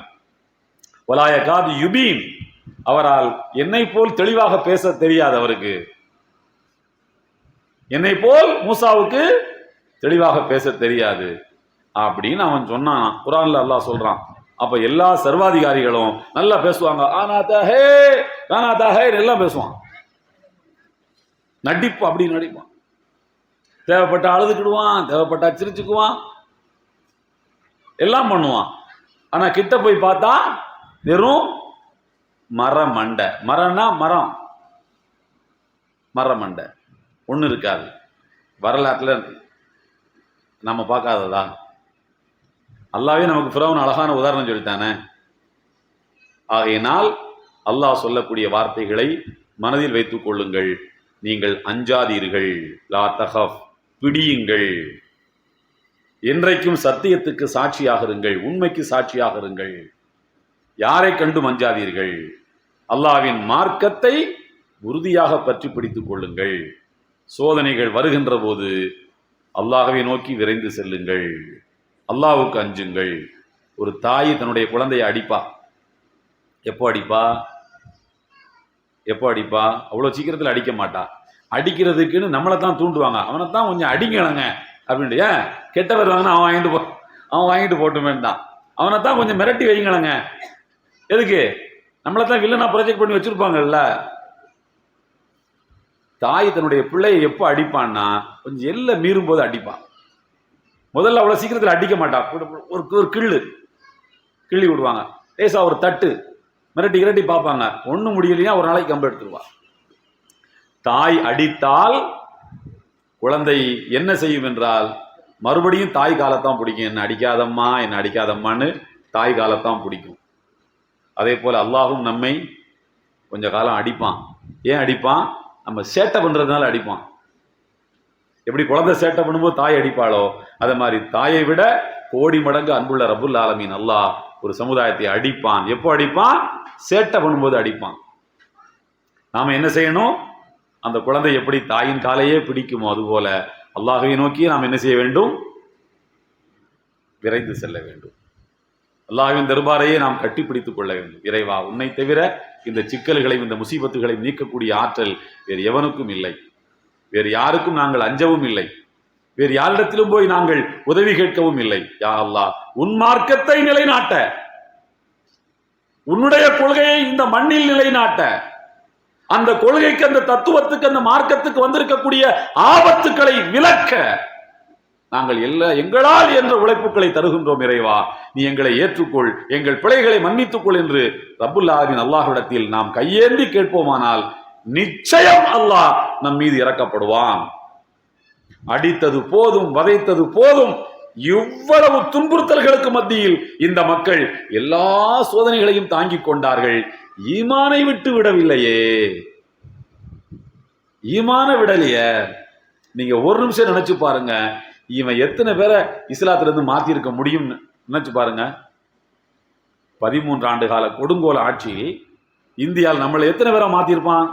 வலா யகாது யுபீன், அவரால் என்னை போல் தெளிவாக பேச தெரியாது. அவருக்கு என்னை போல் மூசாவுக்கு தெளிவாக பேச தெரியாது அப்படின்னு அவன் சொன்னான். குர்ஆன்ல அல்லாஹ் சொல்றான். அப்ப எல்லா சர்வாதிகாரிகளும் நல்லா பேசுவாங்க, எல்லாம் பேசுவான். நடிப்பு அப்படி நடிப்பான். தேவைப்பட்ட அழுதுக்கிடுவான், தேவைப்பட்டா சிரிச்சுக்குவான், எல்லாம் பண்ணுவான். ஆனா கிட்ட போய் பார்த்தா வெறும் மரமண்டை. மரம்னா மரம், மரமண்டை ஒண்ணு இருக்காது. வரலாற்றுல நம்ம பார்க்காததா? அல்லாவே நமக்கு ஃபிரௌன் அழகான உதாரணம் சொல்லித்தானே. ஆகையினால் அல்லாஹ் சொல்லக்கூடிய வார்த்தைகளை மனதில் வைத்துக் கொள்ளுங்கள். நீங்கள் அஞ்சாதீர்கள், லா தஹஃப், பிடியுங்கள். என்றைக்கும் சத்தியத்துக்கு சாட்சியாக இருங்கள், உண்மைக்கு சாட்சியாக இருங்கள். யாரை கண்டும் அஞ்சாதீர்கள். அல்லாஹ்வின் மார்க்கத்தை உறுதியாக பற்றி பிடித்துக் கொள்ளுங்கள். சோதனைகள் வருகின்ற போது அல்லாஹ்வை நோக்கி விரைந்து செல்லுங்கள். அல்லாஹ்வுக்கு அஞ்சுங்கள். ஒரு தாய் தன்னுடைய குழந்தையை அடிப்பா. எப்போ அடிப்பா? அவ்வளோ சீக்கிரத்தில் அடிக்க மாட்டா. அடிக்கிறதுக்குன்னு நம்மளை தான் தூண்டுவாங்க. அவனை தான் கொஞ்சம் அடிங்கலங்க அப்படின்ட்டு. ஏன் கெட்டவர் வாங்கினா அவன் வாங்கிட்டு போட்டுமே தான். அவனை தான் கொஞ்சம் மிரட்டி வைங்களங்க. எதுக்கு? நம்மளை தான் வில்லனா ப்ரொஜெக்ட் பண்ணி வச்சிருப்பாங்கல்ல. தாய் தன்னுடைய பிள்ளையை எப்போ அடிப்பான்னா, கொஞ்சம் எல்லை மீறும் போது அடிப்பான். முதல்ல அவ்வளோ சீக்கிரத்தில் அடிக்க மாட்டான். ஒரு கிள்ளி விடுவாங்க, லேசா ஒரு தட்டு, மிரட்டி பார்ப்பாங்க. ஒன்றும் முடியலையா ஒரு நாளைக்கு கம்பு எடுத்துருவா. தாய் அடித்தால் குழந்தை என்ன செய்யும் என்றால், மறுபடியும் தாய் காலத்தான் பிடிக்கும். என்ன அடிக்காதம்மான்னு தாய் காலத்தான் பிடிக்கும். அதே போல அல்லாஹும் நம்மை கொஞ்ச காலம் அடிப்பான். ஏன் அடிப்பான்? நம்ம சேட்டை பண்றதுனால அடிப்பான். எப்படி குழந்தை சேட்டை பண்ணும்போது தாய் அடிப்பாளோ, அதை மாதிரி தாயை விட கோடி மடங்கு அன்புள்ள ரப்புல் ஆலமீன் அல்லாஹ் ஒரு சமுதாயத்தை அடிப்பான். எப்போ அடிப்பான்? சேட்டை பண்ணும்போது அடிப்பான். நாம என்ன செய்யணும்? அந்த குழந்தை எப்படி தாயின் காலையே பிடிக்குமோ அதுபோல அல்லாஹ்வை நோக்கி நாம் என்ன செய்ய வேண்டும்? விரைந்து செல்ல வேண்டும். அல்லாஹ்வின் தர்பாரையே நாம் கட்டிப்பிடித்துக் கொள்ள வேண்டும். இறைவா, உன்னை தவிர இந்த சிக்கல்களையும் இந்த முசீபத்துகளையும் நீக்கக்கூடிய ஆற்றல் வேறு எவனுக்கும் இல்லை. வேறு யாருக்கும் நாங்கள் அஞ்சவும் இல்லை. வேறு யாரிடத்திலும் போய் நாங்கள் உதவி கேட்கவும் இல்லை. யா அல்லாஹ், உன் மார்க்கத்தை நிலைநாட்ட, உன்னுடைய கொள்கையை இந்த மண்ணில் நிலைநாட்ட, அந்த கொள்கைக்கு, அந்த தத்துவத்துக்கு, அந்த மார்க்கத்துக்கு வந்திருக்கக்கூடிய ஆபத்துக்களை விலக்க நாங்கள் எங்களால் என்ற உழைப்புகளை தருகின்றோம். இறைவா, நீ எங்களை ஏற்றுக்கொள், எங்கள் பிழைகளை மன்னித்துக்கொள் என்று ரப்புல் ஆலமீன் அல்லாஹ்விடத்தில் நாம் கையேந்தி கேட்போமானால் நிச்சயம் அல்லாஹ் நம் மீது இறக்கப்படுவான். அடித்தது போதும், வதைத்தது போதும், இவ்வளவு துன்புறுத்தல்களுக்கு மத்தியில் இந்த மக்கள் எல்லா சோதனைகளையும் தாங்கிக் கொண்டார்கள். ஈமானை விட்டு விடவில்லையே, ஈமான விடலையே. நீங்க ஒரு நிமிஷம் நினைச்சு பாருங்க, இவன் எத்தனை பேரை இஸ்லாத்திலிருந்து மாத்தி இருக்க முடியும் நினைச்சு பாருங்க. 13 ஆண்டு கால கொடுங்கோல ஆட்சியில் இந்தியாவில் நம்மளை எத்தனை பேரை மாத்திருப்பான்?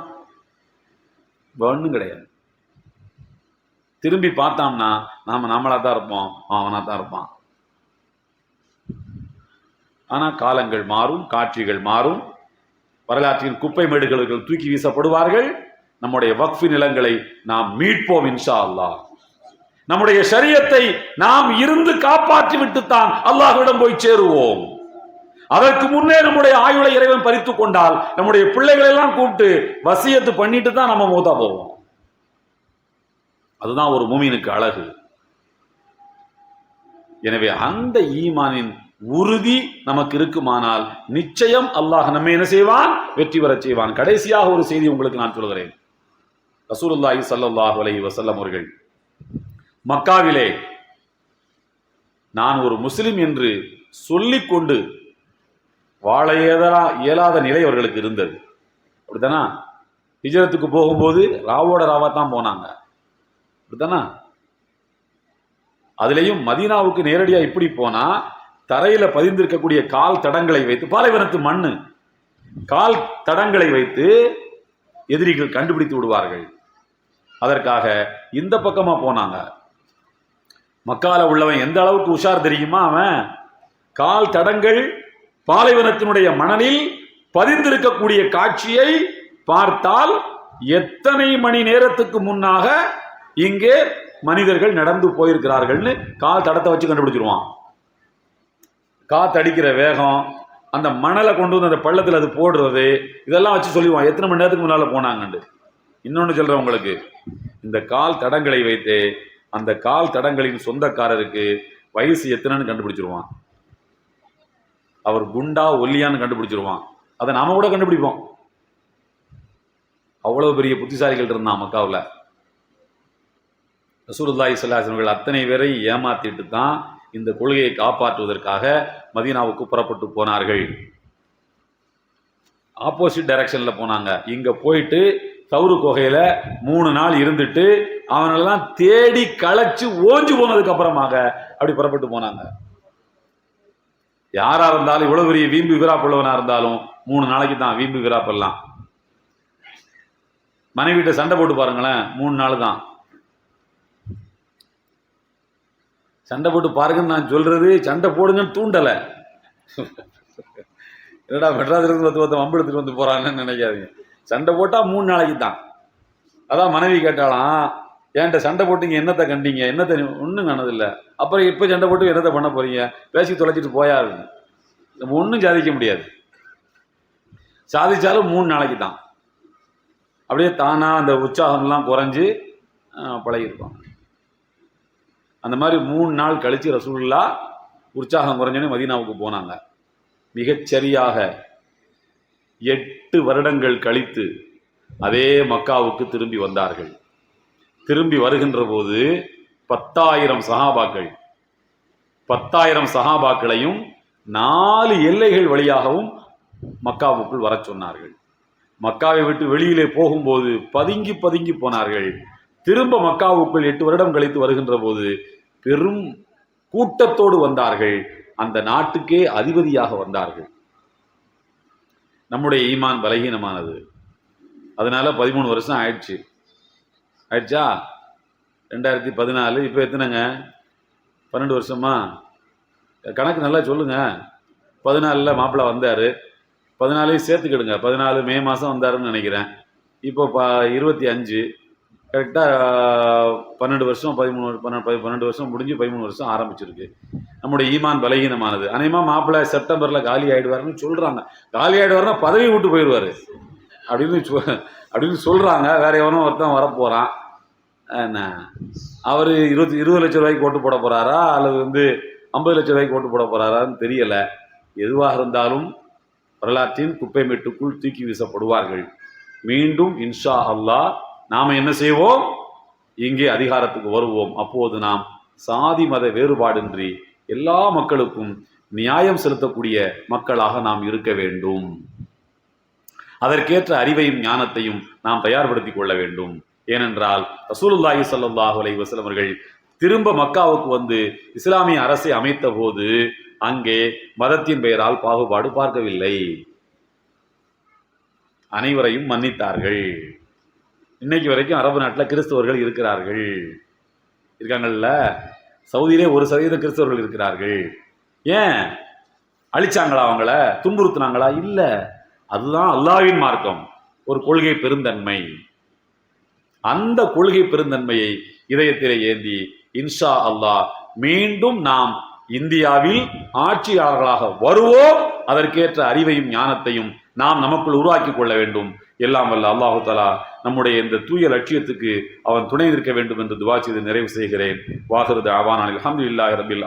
ஒன்றும் கிடையாது. திரும்பி பார்த்தோம்னா நாம நம்மளா தான் இருப்போம், அவனா தான் இருப்பான். ஆனா காலங்கள் மாறும், காட்சிகள் மாறும், வரலாற்றின் குப்பை மேடுகள் தூக்கி வீசப்படுவார்கள். நம்முடைய வக்ஃபு நிலங்களை நாம் மீட்போம் இன்ஷா அல்லாஹ். நம்முடைய ஷரியத்தை நாம் இருந்து காப்பாற்றி விட்டுத்தான் அல்லாஹ்விடம் போய் சேருவோம். அதற்கு முன்னே நம்முடைய ஆயுளை இறைவன் பறித்துக் கொண்டால் நம்முடைய பிள்ளைகளை எல்லாம் கூப்பிட்டு வசியத்து பண்ணிட்டு தான் நம்ம மூத்தா போவோம். அதுதான் ஒரு மூமினுக்கு அழகு. எனவே அந்த ஈமானின் உறுதி நமக்கு இருக்குமானால் நிச்சயம் அல்லாஹ் நம்மை என்ன செய்வான்? வெற்றி பெறச் செய்வான். கடைசியாக ஒரு செய்தி உங்களுக்கு நான் சொல்கிறேன். ரசூலுல்லாஹி ஸல்லல்லாஹு அலைஹி வஸல்லம் அவர்கள் மக்காவிலே நான் ஒரு முஸ்லிம் என்று சொல்லிக் கொண்டு வாழ இயலாத நிலை அவர்களுக்கு இருந்தது. அப்படித்தானா? ஹிஜ்ரத்துக்கு போகும்போது ராவோட ராவா தான் போனாங்க. அப்படித்தானா? அதுலேயும் மதீனாவுக்கு நேரடியாக இப்படி போனா தரையில பதிந்திருக்கக்கூடிய கால் தடங்களை வைத்து, பாலைவனத்து மண்ணு, கால் தடங்களை வைத்து எதிரிகள் கண்டுபிடித்து விடுவார்கள். அதற்காக இந்த பக்கமா போனாங்க. மக்கால உள்ளவன் எந்த அளவுக்கு உஷார் தெரியுமா? அவன் கால் தடங்கள் பாலைவனத்தினுடைய மணலில் பதிந்திருக்கக்கூடிய காட்சியை பார்த்தால் எத்தனை மணி நேரத்துக்கு முன்னாக இங்கே மனிதர்கள் நடந்து போயிருக்கிறார்கள்னு கால் தடத்தை வச்சு கண்டுபிடிச்சிருவான். காத்தடிக்கிற வேகம், அந்த மணலை கொண்டு வந்து அந்த பள்ளத்தில் அது போடுறது, இதெல்லாம் வச்சு சொல்லிடுவான் எத்தனை மணி நேரத்துக்கு முன்னால போனாங்கன்னு. இன்னொன்று சொல்றேன் உங்களுக்கு, இந்த கால் தடங்களை வைத்து அந்த கால் தடங்களின் சொந்தக்காரருக்கு வயசு எத்தனைன்னு கண்டுபிடிச்சிருவான். அவர் குண்டா ஒல்லியான்னு கண்டுபிடிச்சிருவான். அதை நாம கூட கண்டுபிடிப்போம். அவ்வளவு பெரிய புத்திசாலிகள் இருந்தான் மக்காவில். ரசூலுல்லாஹி ஸல்லல்லாஹு அலைஹி வஸல்லம் அத்தனை பேரை ஏமாத்திட்டு தான் இந்த கொள்கையை காப்பாற்றுவதற்காக மதீனாவுக்கு புறப்பட்டு போனார்கள். ஆப்போசிட் டைரக்ஷன்ல போனாங்க. இங்க போயிட்டு சவுரு குகையில 3 நாள் இருந்துட்டு அவனெல்லாம் தேடி களைச்சு ஓஞ்சு போனதுக்கு அப்புறமாக அப்படி புறப்பட்டு போனாங்க. யாரா இருந்தாலும், இவ்வளவு பெரிய வீம்பு விராப்புள்ளவனா இருந்தாலும் 3 நாளைக்கு தான் வீம்பு விராப்பெல்லாம். மனைவிட்ட சண்டை போட்டு பாருங்களேன், 3 நாள் தான். சண்டை போட்டு பாருங்கன்னு நான் சொல்றது சண்டை போடுங்கன்னு தூண்டலை. என்னடா மெட்ராஸ்ல இருந்து வம்பு எடுத்துட்டு வந்து போறாங்கன்னு நினைக்காதீங்க. சண்டை போட்டா 3 நாளைக்கு தான். அதான் மனைவி கேட்டாலாம், என்கிட்ட சண்டை போட்டீங்க, என்னத்தை கண்டீங்க? என்னத்தை? ஒன்றும் காணதில்லை. அப்புறம் இப்போ சண்டை போட்டு என்னத்தை பண்ண போறீங்க? பேசி தொலைச்சிட்டு போயாது. நம்ம ஒன்றும் சாதிக்க முடியாது. சாதிச்சாலும் 3 நாளைக்கு தான். அப்படியே தானா அந்த உற்சாகம்லாம் குறைஞ்சு பழகிருப்பாங்க. அந்த மாதிரி 3 நாள் கழிச்சு ரசூலுல்லாஹ் உற்சாகம் குறைஞ்சோன்னே மதீனாவுக்கு போனாங்க. மிகச்சரியாக 8 வருடங்கள் கழித்து அதே மக்காவுக்கு திரும்பி வந்தார்கள். திரும்பி வருகின்ற போது 10,000 சஹாபாக்கள், 10,000 சஹாபாக்களையும் 4 எல்லைகள் வழியாகவும் மக்காவுக்குள் வர சொன்னார்கள். மக்காவை விட்டு வெளியிலே போகும்போது பதுங்கி பதுங்கி போனார்கள். திரும்ப மக்காவுக்குள் 8 வருடம் கழித்து வருகின்ற போது பெரும் கூட்டத்தோடு வந்தார்கள். அந்த நாட்டுக்கே அதிபதியாக வந்தார்கள். நம்முடைய ஈமான் பலகீனமானது. அதனால 13 வருஷம் ஆயிடுச்சு. ஆயிடுச்சா? 2014. இப்போ எத்தனைங்க? 12 வருஷமா? கணக்கு நல்லா சொல்லுங்க. 14 மாப்பிள்ளை வந்தார். 14 சேர்த்துக்கிடுங்க. 14 மே மாதம் வந்தாருன்னு நினைக்கிறேன். இப்போ 25 கரெக்டாக 12 வருஷம் 12 வருஷம் முடிஞ்சு 13 வருஷம் ஆரம்பிச்சிருக்கு. நம்முடைய ஈமான் பலகீனமானது. அநேகமாக மாப்பிள்ளை செப்டம்பரில் காலி ஆகிடுவாருன்னு சொல்கிறாங்க. காலி ஆகிடுவாருன்னா பதவி விட்டு போயிடுவார் அப்படின்னு சொல்கிறாங்க. வேற எவனோ ஒருத்தன் வரப்போகிறான். என்ன அவர் 20 லட்சம் ரூபாய்க்கு ஓட்டு போட போகிறாரா அல்லது 50 லட்சம் ரூபாய்க்கு ஓட்டு போட போகிறாரான்னு தெரியலை. எதுவாக இருந்தாலும் வரலாற்றின் குப்பை மேட்டுக்குள் தூக்கி வீசப்படுவார்கள். மீண்டும் இன்ஷா அல்லாஹ் நாம் என்ன செய்வோம்? இங்கே அதிகாரத்துக்கு வருவோம். அப்போது நாம் சாதி மத வேறுபாடின்றி எல்லா மக்களுக்கும் நியாயம் செலுத்தக்கூடிய மக்களாக நாம் இருக்க வேண்டும். அதற்கேற்ற அறிவையும் ஞானத்தையும் நாம் தயார்படுத்திக் கொள்ள வேண்டும். ஏனென்றால் ரசூலுல்லாஹி ஸல்லல்லாஹு அலைஹி வஸல்லம் அவர்கள் திரும்ப மக்காவுக்கு இஸ்லாமிய அரசை அமைத்த போது அங்கே மதத்தின் பெயரால் பாகுபாடு பார்க்கவில்லை. அனைவரையும் மன்னித்தார்கள். இன்னைக்கு வரைக்கும் அரபு நாட்டில் கிறிஸ்தவர்கள் இருக்காங்கல்ல. சவுதியிலே 1% கிறிஸ்தவர்கள் இருக்கிறார்கள். ஏன் அழிச்சாங்களா? அவங்கள துன்புறுத்தினாங்களா? இல்லை. அதுதான் அல்லாஹ்வின் மார்க்கம், ஒரு கொள்கை பெருந்தன்மை. அந்த கொள்கை பெருந்தன்மையை இதயத்திலே ஏந்தி இன்ஷா அல்லாஹ் மீண்டும் நாம் இந்தியாவில் ஆட்சியாளர்களாக வருவோம். அதற்கேற்ற அறிவையும் ஞானத்தையும் நாம் நமக்குள் உருவாக்கி கொள்ள வேண்டும். எல்லாம் வல்ல அல்லாஹு தஆலா நம்முடைய இந்த தூய லட்சியத்துக்கு அவன் துணை நிற்க வேண்டும் என்று துஆ செய்து நிறைவு செய்கிறேன். வாஹிரு தஅவானா அல்ஹம்துலில்லாஹி ரப்பில்